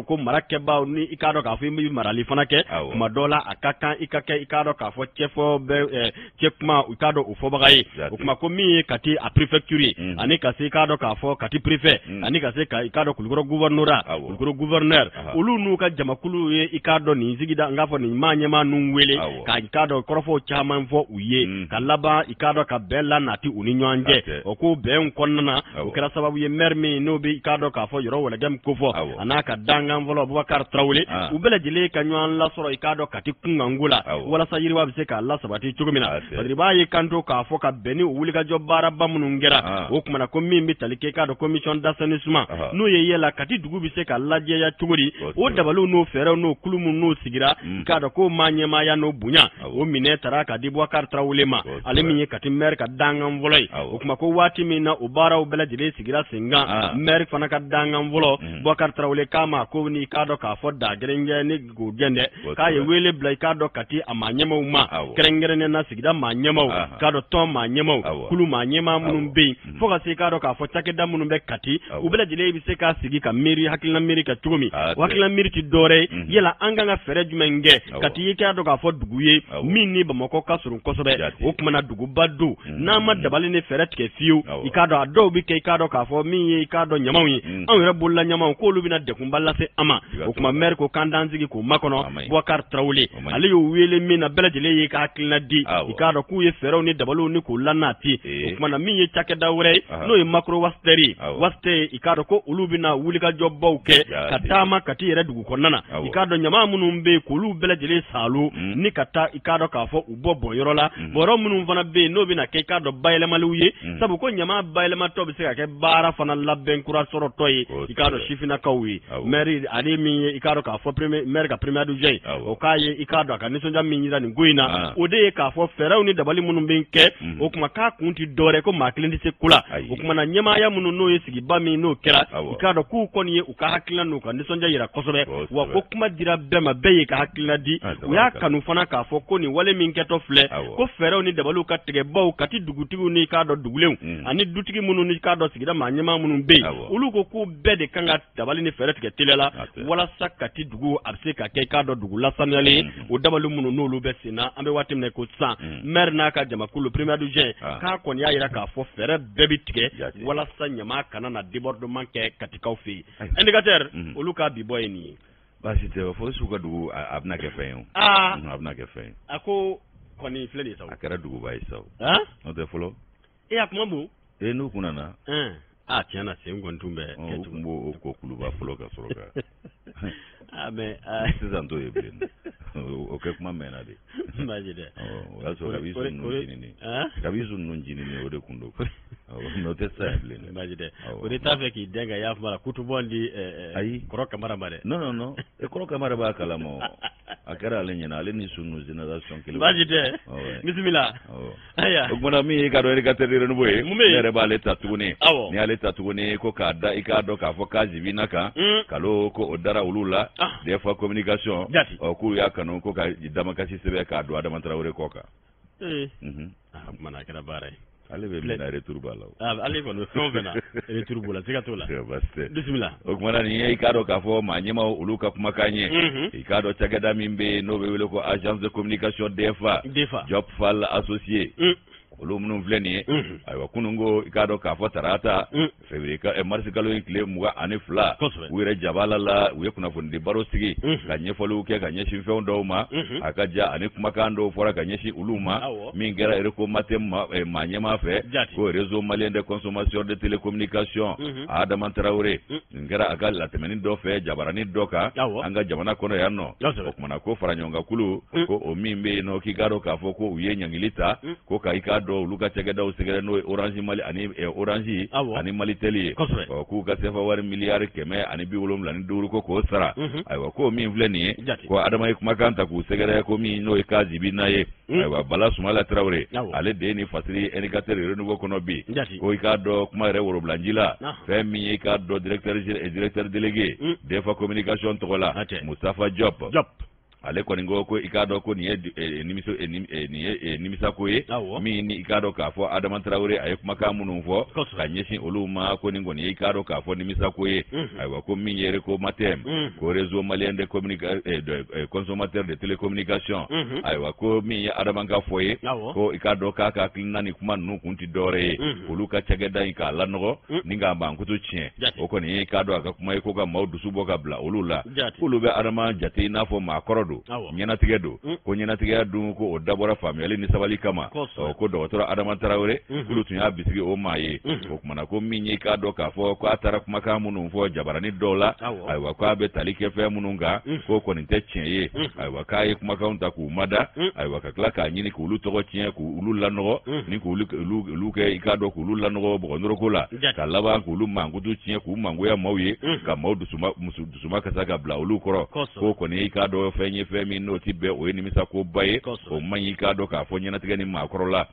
[SPEAKER 1] ko marake ba ni ikado ka fo mi marali fanake kuma dola akaka ikake ikado ka fo chefo be chekma ikado ufo bagai kuma ko mi kati a prefecture ani ka se ikado ka fo kati prefet ani ka se ka ikado kulgoro gouverneur ulu nu ka jamakulu ye ikado ni zigida ngafo ni manyema nungwele ka ikado korofo chaman fo uye ka laba ikado ka bella nati uni nyanje o ko ben konnana o kera sababu ye mermi no be ikado ka fo yoro wala gam ko fo anaka danga volo Boubacar Traoré u bela jile ka nyan la soro ikado kati kungangula wala sayiri wa bise ka Allah sabati chugumina badriba ye kanto ka fo ka beni wuli ka jobbara bamunungera o kuma na ko mi talike ka do commission d'assainissement no ye yela kati dugu bise ka Allah je ya chuguri o dabalu no fere no kulumu no sigira ka do ko manyema ya no bunya o mine tara ka di Boubacar Traoré ma ale min ye kati maire ka dangan volay o kuma ko wati min na o baaraw bela jele sigira senga maire fana ka dangan volo Boubacar Traoré kama ko ni ka do ka fo da gerenge ni go gende ka ye wele bla ka do kati amanyemaw ma kerengere na sigida ma nyemaw ka do ton ma nyemaw kulu ma nyema munun be fo ka se ka do ka fo chakeda munun be kati o bela jele bi se ka sigi ka meri hakilina meri ka tugumi hakilina meri ti dore yela anganga fere jumenge kati ka do ka fo duguye min ni Bamako ka surun kosobe o kuma na dugu badu na ma dabali ni fere tike fiu ikado ado bi ke ikado ka fo min ye ikado nyamaw yi an yere bolla nyamaw ko lu bina dekun ballase ama o kuma mer ko kandanzigi ko makono Boubacar Traoré ale yo wele min na bela jele ye ka hakilina di ikado ku ye fere ni dabalu ni ko lanati o kuma na min ye chakeda wure no ye makro waste ikado ko ulu bina wulika jobbaw ke katama kati yere dugu konnana ikado nyama munun be ko lu bela jele salu ni kata ikado ka fo ubobo yorola boro munun fana be no bina ke ikado baylemalu ye sabu ko nyama baylema to be se ka ke bara fana labben kura soro toyi ikado shifina kawi meri ali mi ikado ka fo premier maire ka premier du jey o kaye ikado ka nisonja minyira ni guina o de ka fo feraw ni dabali munun be ke o kuma ka kunti dore ko maklindi se kula o kuma na nyama ya munun no yesigi bami no kera ikado ku koni ye uka hakilina no ka nisonja yira kosobe wa ko kuma dira bema be ka hakilina di o ya kanu fana ka fo ko ni wale min keto fle ko feraw ni dabalu ka tege baw kati dugutigu ni ka do dugulew ani dutigi munun ni ka do sigida ma nyama munun be ulu ko ku bede kanga dabali ni fere tege telela wala sakati dugu abse ka ke ka do dugu la sanale o dabalu munun no lu be sina ambe watim ne ko sa mer na ka jama kulu premier du jen ka kon ya yira ka fo fere bebi tege wala sanyama kana na débordement ke katika fi indicateur ulu ka bi boy ni
[SPEAKER 2] basi te fo suka dugu abna ke fen abna ke fen
[SPEAKER 1] ako koni fleni saw
[SPEAKER 2] akara dugu bay saw no te folo
[SPEAKER 1] akuma bu
[SPEAKER 2] no kunana
[SPEAKER 1] tiana se ngontumbe
[SPEAKER 2] ketumbo ko kuluba folo ka soroka
[SPEAKER 1] mais
[SPEAKER 2] sizanto yeblen okay kuma mena de
[SPEAKER 1] majide
[SPEAKER 2] also kabisu nunjini ni ode kundo no te sable
[SPEAKER 1] majide ode tafe ki denga yaf mara kutubondi koroka mara mare
[SPEAKER 2] no koroka mara ba kalamo akara lenye na leni sunu generation kilo
[SPEAKER 1] majide bismillah aya
[SPEAKER 2] ogmona mi ka do erika terire no boye nere ba leta tugune ni aleta tugune ko kada ikado ka fokazi binaka kalo ko odara ulula des fois communication ku ya kanu ko ka dama kasi sebe ka do Adama Traoré koka
[SPEAKER 1] mana kala bare
[SPEAKER 2] ale be mina retour balaw
[SPEAKER 1] ale ko no vena retour bula sikatola bismillah
[SPEAKER 2] ogmana ni ikado ka fo manyema uluka kuma kanye ikado chagada mimbe no be wele ko agence de communication DEFA job fal associé olu munun fleni aywa kunungo ikado ka fo tarata febrika mars kalo ikle muga ani fla wire jabala la wiye kuna fundi baro sigi kanye folu ke kanye shimfe ndoma akaja ani kuma kando fora kanye shi uluma mingera ereko matem manyema fe ko réseau malien de consommation de télécommunication Adama Traoré ngera akal la temeni do fe jabarani doka anga jamana kono yanno okuma ko faranyonga kulu ko o mimbe no kigaro ka fo ko wiye nyangilita ko ka do luka tegeda usegere no orange mali ani orange ani mali teli ku ka sefa war miliyar keme ani biwolom lani duru ko sara aywa ko mi vleni ko Adama kuma kanta ku segere ko mi no ikazi binaye aywa bala Sumala Traoré ale de ni fasiri indicateur renouveau kono bi ko ikado kuma re woro blanjila femi ikado directeur délégué DEFA communication tokola Moustapha Diop ale ko ningo ko ikado ko ni nimisa ko ye mi ni ikado ka fo Adama Traoré ay kuma ka munu fo kanyeshi oluma ko ningo ni ikado ka fo nimisa ko ye aywa ko mi yere ko matem ko réseau malien de consommateur de télécommunication aywa ko mi Adama ka fo ye ko ikado ka klinani kuma nu kunti dore oluka chageda ika lanogo ninga bankutu chien o ko ni ikado aka kuma ko ga maudu suboka bla olula ulube Adama jate na fo makorodo nyana tigedo ko nyana tigedo ko o dabora famille ni sabali kama ko docteur Adama Traoré kulu tunya bisigi o maye ko kuma na ko minyi ka do ka fo ko atara kuma ka munu fo jabarani dola aywa ko abe talike fe mununga ko ni techie aywa ka ye kuma ka unta ku mada aywa ka kla ka nyini ku lu to tien ku lu lanogo ni ku lu ke ikado ku lu lanogo bo ndoro kola ka laba ku lu mangu du tien ku mangu ya mawye ka mawdu suma ka saga bla lu koro ko ni ikado fe nyi fɛn min n'o ti bɛn o ye nimisa ko ba ye o man ɲi k'a dɔn k'a fɔ ɲɛnatigɛ ni maakɔrɔ la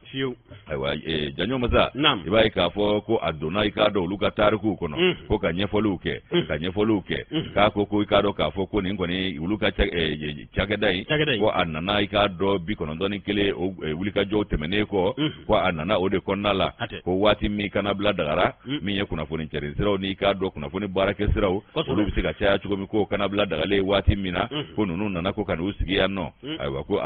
[SPEAKER 2] ayiwa janɲɔ masa i b'a ye k'a fɔ ko a donna i k'a dɔn olu ka tarikuw kɔnɔ ko ka ɲɛfɔliw kɛ k'a ko i k'a dɔn k'a fɔ ko nin kɔni olu ka cakɛda in ko a nana i k'a dɔn 91 o wulikajɔw tɛmɛnen kɔ ko a nana o de kɔnɔna la ko waati min kana bila dagara min ye kunnafoni cɛrin siraw ni k'a dɔn kunnafoni baarakɛ siraw olu bɛ se ka caya cogo min ko kana bila dagalen waati min na ko ninnu nana ko ka n'u sigi yan nɔ ayiwa ko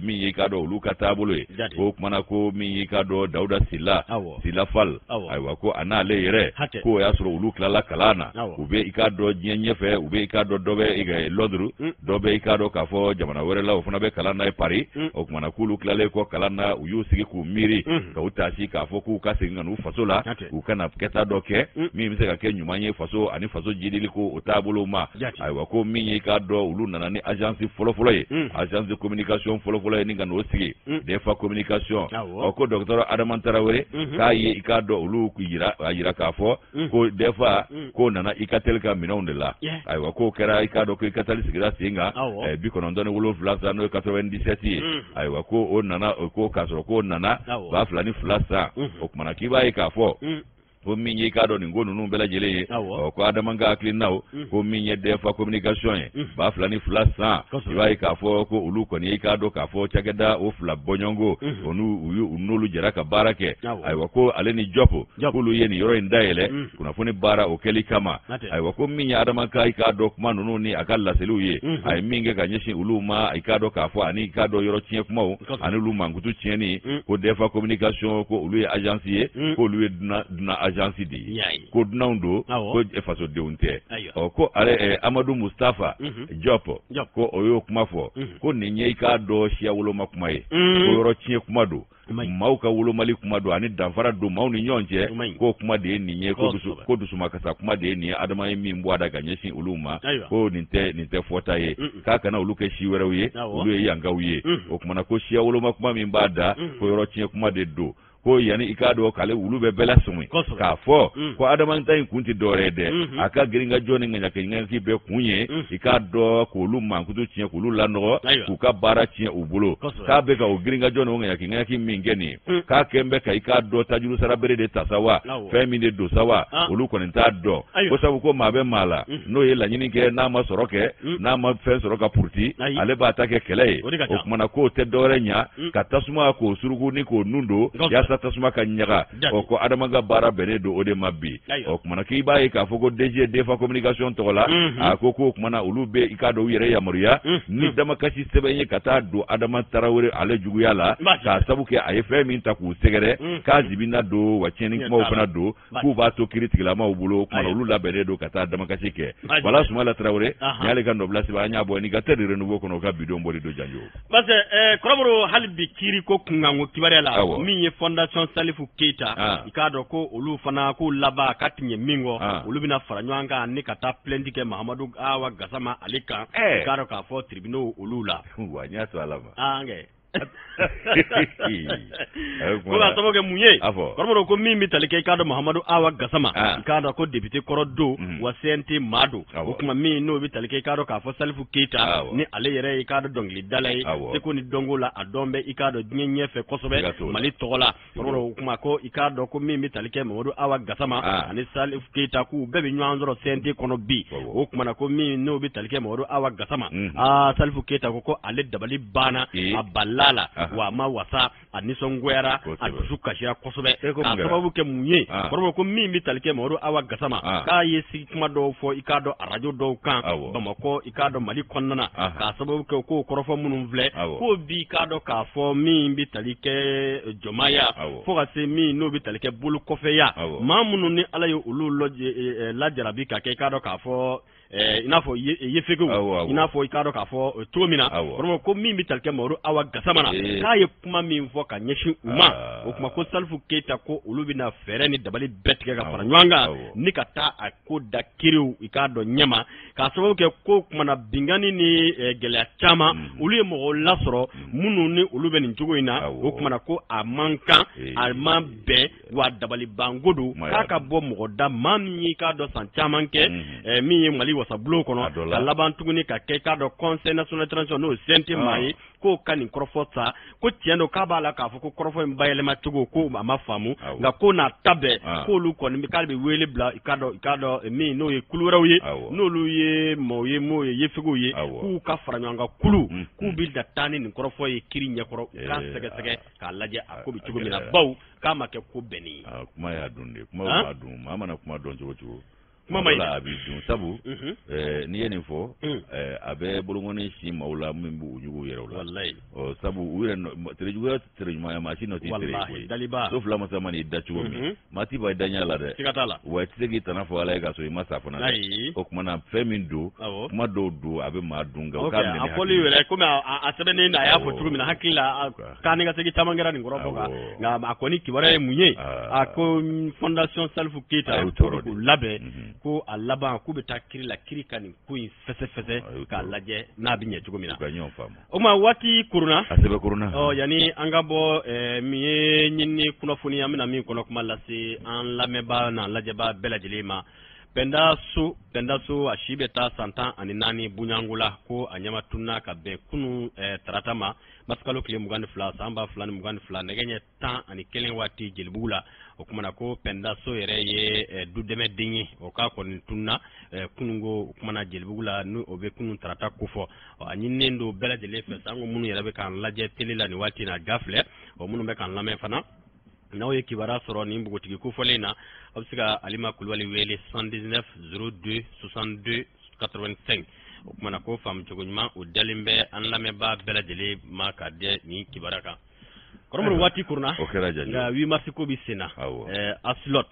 [SPEAKER 2] min ye k'a dɔn olu ka taabolo ye ko kumana ko min ye k'a dɔn Dawuda Sila Fal ayiwa ko a n'ale yɛrɛ ko o y'a sɔrɔ olu tilala kalan na u bɛ i k'a dɔn diɲɛ ɲɛfɛ u bɛ i k'a dɔn dɔ bɛ Londres dɔ bɛ i k'a dɔn k'a fɔ jamana wɛrɛ la o fana bɛ kalan na ye Paris o kumana k'olu tilalen kɔ kalan na u y'u sigi k'u miiri ka u taasi k'a fɔ k'u ka segin ka n'u faso la u kana kɛta dɔ kɛ min bɛ se ka kɛ ɲuman ye faso ani faso jidili ko o taabolo ma ayiwa ko min ye k'a dɔn olu nana ni agence fɔlɔfɔlɔ ye agence de communication fɔlɔfɔlɔ ye ni ka n'o sigi DEFA communication ko docteur Adama Tarawele k'a ye i k'a dɔn olu a yira k'a fɔ ko DEFA ko nana Icatel ka minɛnw de la ayiwa k'o kɛra i k'a dɔn ko Icatel sigira sen kan 97 san n'o ye 97 ye ayiwa ko o nana ko k'a sɔrɔ k'o nana 2002 san o kumana k'i b'a ye k'a fɔ ko min ye k'a dɔn nin ko ninnu bɛɛ lajɛlen ye ko Adama ka hakilinaw ko min ye DEFA communication ye 2002 san i b'a ye k'a fɔ ko olu kɔni ye k'a dɔn k'a fɔ cakɛda o fila bɔɲɔngo o n'olu jɛra ka baara kɛ ayiwa ko ale ni Jopo k'olu ye nin yɔrɔ in dayɛlɛ kunnafoni baara o kɛli kama ayiwa ko min ye Adama ka i k'a dɔn kuma ninnu ni a ka laseliw ye a ye min kɛ ka ɲɛsin olu ma i k'a dɔn k'a fɔ ani i k'a dɔn yɔrɔ tiɲɛ kumaw ani olu mankutu tiɲɛni ko DEFA communication ko olu ye agence ye k'olu ye duna agence de ye ko dunanw don ko fasodenw tɛ ko ale Amadu Mustafa Diop ko o y'o kuma fɔ ko nin ye i k'a dɔn siya woloma kuma ye ko yɔrɔ tiɲɛ kuma don maaw ka wolomali kuma don ani danfara don maaw ni ɲɔgɔn cɛ ko kuma de ye nin ye ko dusumakasa kuma de ye nin ye Adama ye min bɔ a da ka ɲɛsin olu ma ko nin tɛ fɔta ye k'a kana olu kɛ si wɛrɛw ye olu ye yankaw ye o kumana ko siya woloma kuma min b'a da ko yɔrɔ tiɲɛ kuma de don ko yani i k'a dɔn k'ale wulu bɛ bɛɛ lasɔmi k'a fɔ ko Adama ta in kun tɛ dɔwɛrɛ ye dɛ a ka girinkajɔ ni ŋaɲakɛɲaki bɛɛ kun ye i k'a dɔn k'olu mankutu tiɲɛ k'olu lanɔgɔ k'u ka baara tiɲɛ u bolo k'a bɛ ka o girinkajɔ ni o ŋaɲakɛɲaki min kɛ nin ye k'a kɛn bɛ ka i k'a dɔn tajuru sarabere de ta sa wa fɛn min de don sa wa olu kɔni t'a dɔn ko sabu ko maa bɛ maa la n'o ye laɲini kɛ n'a ma sɔrɔ kɛ n'a ma fɛn sɔrɔ ka puruti ale b'a ta kɛ kɛlɛ ye o kumana k'o tɛ dɔwɛrɛ ɲa ka tasuma k'o suruku ni k'o nun don tasuma ka ɲaga ko Adama ka baara bɛnnen don o de ma bi o kumana k'i b'a ye k'a fɔ ko DG DEFA communication tɔgɔ la a ko k'o kumana olu bɛ i k'a dɔn u yɛrɛ yamaruya ni damakasi sɛbɛn ye ka taa don Adama Tarawele ale juguya la k'a sabu kɛ a ye fɛn min ta k'u sɛgɛrɛ k'a zibina don wa tiɲɛni kumaw fana don k'u b'a to kiiritigilamaw bolo kumana olu labɛnnen don ka taa damakasi kɛ Bala Sumala Tarawele ni y'ale ka nɔbila sɛbɛn an y'a bɔ ni ka tɛ de renouveau kɔnɔ o ka bidon bɔli don janjo
[SPEAKER 1] parce que kɔrɔbɔrɔ hali bi kiiri ko kunkanko kibaruya la min ye fondation Salifu Keita i k'a dɔn ko olu fana k'u laban ka tiɲɛ min kɔ olu bɛna fara ɲɔgɔn kan ni ka taa plainte kɛ Mahamadu Awa Gasama ale kan i k'a dɔn k'a fɔ tribunaux olu la
[SPEAKER 2] wa n y'a to ala ma
[SPEAKER 1] ko ka sababu kɛ mun ye kɔrɔbɔrɔ ko min bɛ tali kɛ i k'a dɔn Mahamadu Awa Gasama i k'a dɔn ko député kɔrɔ don wa CNT maa don o tuma min n'o bɛ tali kɛ i k'a dɔn k'a fɔ Salifu Keita ni ale yɛrɛ ye i k'a dɔn dɔnkilidala ye seko ni dɔnko la a dɔn bɛ i k'a dɔn diɲɛ ɲɛfɛ kosɛbɛ Mali tɔgɔ la kɔrɔbɔrɔ o kuma ko i k'a dɔn ko min bɛ tali kɛ Mahamadu Awa Gasama ani Salifu Keita k'u bɛɛ bɛ ɲɔgɔn sɔrɔ CNT kɔnɔ bi o kuma ko min n'o bɛ tali kɛ Mahamadu Awa Gasama Salifu Keita ko ale dabali banna a balila la wa ma wasa a nisɔngoyara a dusu kasira kosɛbɛ k'a sababu kɛ mun ye kɔrɔbɔrɔ ko min bɛ tali kɛ Mahamadu Awa Gasama k'a ye sigi kuma dɔw fɔ i k'a dɔn arajo dɔw kan Bamakɔ i k'a dɔn Mali kɔnɔna na k'a sababu kɛ k'o kɔrɔfɔ minnu filɛ k'o bi k'a dɔn k'a fɔ min bɛ tali kɛ jɔnmaya fo ka se min n'o bɛ tali kɛ bolo kɔfɛya maa minnu ni Ala ye olu lajarabi ka kɛ i k'a dɔn k'a fɔ i n'a fɔ yefegew i n'a fɔ i k'a dɔn k'a fɔ cogo min na kɔrɔbɔrɔ ko min bɛ tali kɛ Mahamadu Awa Gasama na k'a ye kuma min fɔ ka ɲɛsin u ma o kuma ko Salifu Keita ko olu bɛna fɛɛrɛ ni dabali bɛɛ tigɛ ka fara ɲɔgɔn kan ni ka taa a ko da kiriw i k'a dɔn ɲɛma k'a sababu kɛ ko kumana bingani ni gɛlɛya caman olu ye mɔgɔw lasɔrɔ minnu ni olu bɛ nin cogo in na o kumana ko a man kan a man bɛn wa dabali bangodo k'a ka bɔ mɔgɔ da maa min ye k'a dɔn san caman kɛ min ye Mali wasabulon kɔnɔ ka laban tuguni ka kɛ k'a dɔn Conseil national de transition n'o CNT maa ye k'o ka nin kɔrɔfɔ ta ko tiɲɛ don k'a b'a la k'a fɔ ko kɔrɔfɔ in bayɛlɛma cogo ko a ma faamu nka ko n'a ta bɛɛ k'olu kɔni k'ale bɛ wele bila i k'a dɔn min n'o ye kulu wɛrɛw ye n'olu ye maaw ye m'o ye yefigiw ye k'u ka fara ɲɔgɔn kan kulu k'u bɛ da taa ni nin kɔrɔfɔ ye kiri ɲɛkɔrɔ k'a sɛgɛsɛgɛ k'a lajɛ a ko bɛ cogo min na baw k'a ma kɛ ko bɛnnen ye.
[SPEAKER 2] Kuma y'a dun de kuma b'a dun maa mana kuma dɔn cogo cogo kuma ma a b'i dun sabu n'i ye nin fɔ a bɛ bolokɔni si maaw la min b'u jugu yɛrɛ la sabu u yɛrɛ tere tere ɲumanya maa si nɔ tɛ tere koyi so fila masa ma n'i da cogo min maa ti b'a daɲa la dɛ wa i tɛ se k'i tana fɔ ala ye k'a sɔrɔ i ma sa fana dɛ o kumana fɛn min don kuma dɔw don a bɛ maa dun nka o k'a minɛ
[SPEAKER 1] a fɔli yɛrɛ komi a sɛbɛnnen a y'a fɔ cogo min na hakili la k'a ni ka segin caman kɛra nin kɔrɔfɔ kan nka a kɔni kibaruya ye mun ye a ko fondation Salifou Keita y'u tɔɔrɔ k'u labɛn ko a laban k'u bɛ taa kiri la kiri ka nin ko in fɛsɛfɛsɛ k'a lajɛ n'a bɛ ɲɛ cogo min na o ma waati kuruna
[SPEAKER 2] a sɛbɛ kuruna
[SPEAKER 1] yanni an ka bɔ min ye ɲini kunnafoni an bɛna min kɔnɔ kuma lase an lamɛnbaa n'an lajɛbaa bɛɛ lajɛlen ma Penda so a si bɛ taa san 14 Buɲango la ko a ɲɛma tununa ka bɛn kunun tarata ma masikalo tile 22 san 2022 nɛgɛ ɲɛ 11 waati Jelibugu la o kumana ko Penda so yɛrɛ ye du dɛmɛ den ye o ka kɔni tununa kunungo o kumana Jelibugu la n'o bɛ kunun tarata kofɔ a ɲininen don bɛɛ lajɛlen fɛ sango minnu yɛrɛ bɛ k'an lajɛ télé la nin waati na gafilɛ o minnu bɛ k'an lamɛn fana n'aw ye kibaruya sɔrɔ nin npogotigi kofɔlen na a bɛ se ka Alima Kulibali wele 119 02 62 85 o kumana ko faamucogo ɲuman o dalen bɛ an lamɛnbaa bɛɛ lajɛlen ma ka di nin kibaruya kan kɔrɔmuru waati kuruna nka 8 mars ko bɛ sen na Aslot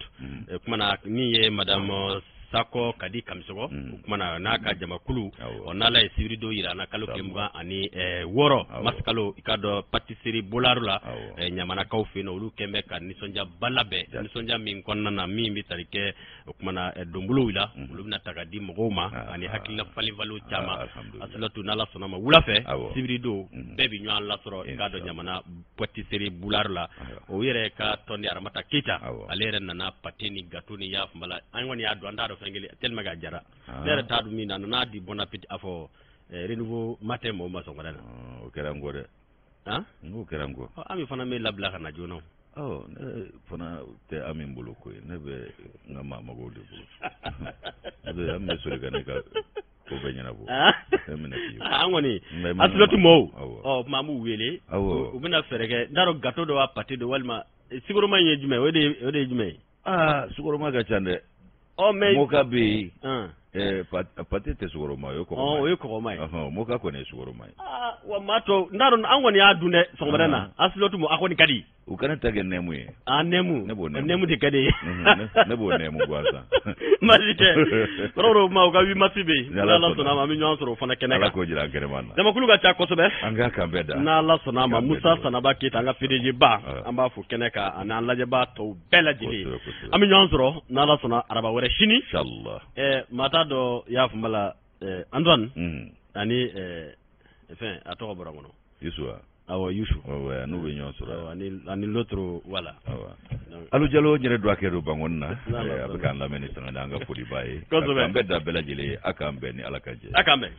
[SPEAKER 1] o kumana min ye madame Sako Kadi Kamisɔgɔ o kumana n'a ka jamakulu n'ala ye sibiri dɔw yira an na kalo 26 mars kalo i ka dɔn pâtisserie Bolaru la ɲamanakaw fɛ yen nɔ olu kɛn bɛ ka nisɔndiyaba labɛn nisɔndiya min kɔnɔna na min bɛ tali kɛ o kumana donbolow la olu bɛna ta ka di mɔgɔw ma ani hakilila falenfalen caman Asalatu n'ala sɔnna ma wula fɛ sibiri don bɛɛ bɛ ɲɔgɔn lasɔrɔ i ka dɔn ɲamana pâtisserie Bolaru la o yɛrɛ ka tɔn de Aramata Keita ale yɛrɛ nana pâté ni gâteau ni y'a fambala an kɔni y'a dɔn an t'a dɔn fɛn kelen tellement que a jara ne yɛrɛ t'a dɔn min na n'a di bon appétit a fɔ renouveau matin mɔgɔw ma sɔn ka na
[SPEAKER 2] o kɛra n kɔ dɛ n'o kɛra n kɔ
[SPEAKER 1] Ami fana bɛ labila ka na joona
[SPEAKER 2] ne fana tɛ Ami bolo ko ye ne bɛ n ka maa mɔgɔw de bolo an bɛ soli ka ne ka ko bɛɛ ɲɛnabɔ
[SPEAKER 1] an kɔni Asilatu mɔɔw maa m'u wele u bɛna fɛɛrɛ kɛ n t'a dɔn gâteau dɔ wa pâté dɔ walima sukoroma in ye jumɛn o de ye jumɛn ye
[SPEAKER 2] sukoroma ka ca dɛ
[SPEAKER 1] mais
[SPEAKER 2] moka bɛ yen pâté tɛ sukoroma ye
[SPEAKER 1] o ye kɔgɔma ye
[SPEAKER 2] moka kɔni ye sukoroma ye
[SPEAKER 1] wa maa tɔ n t'a dɔn an kɔni y'a dun dɛ sɔgɔmada in na Asilatu mɔ a kɔni ka di
[SPEAKER 2] u kana ta kɛ nɛmu ye
[SPEAKER 1] nɛmu de ka di ye
[SPEAKER 2] ne b'o nɛmu gansan
[SPEAKER 1] masi tɛ kɔrɔbɔrɔ ma u ka 8 mars bɛ yen n'Ala sɔnna a ma an bɛ ɲɔgɔn sɔrɔ o fana kɛnɛ kan
[SPEAKER 2] Ala k'o jira an kɛnɛma na
[SPEAKER 1] jamakulu ka ca kosɛbɛ
[SPEAKER 2] an k'a kan bɛɛ da
[SPEAKER 1] n'Ala sɔnna a ma Musa Sanaba Keyita an ka PDG ba an b'a fɔ kɛnɛ kan ani an lajɛbaa tɔw bɛɛ lajɛlen an bɛ ɲɔgɔn sɔrɔ n'Ala sɔnna araba wɛrɛ sini
[SPEAKER 2] inchallah
[SPEAKER 1] maa t'a dɔn i y'a fɔ n bala Antoine ani fɛn a tɔgɔ bɔra n kɔnɔ
[SPEAKER 2] Yusufa
[SPEAKER 1] awɔ Yusu
[SPEAKER 2] n'u bɛ ɲɔgɔn sɔrɔ
[SPEAKER 1] ani l'autre voilà
[SPEAKER 2] Alu Jalo n yɛrɛ don a kɛ don bangɔni na a bɛ k'an lamɛn ni sanga an ka foli b'a ye an bɛɛ da bɛɛ lajɛlen a k'an bɛn ni Ala ka jɛ
[SPEAKER 1] a k'an bɛn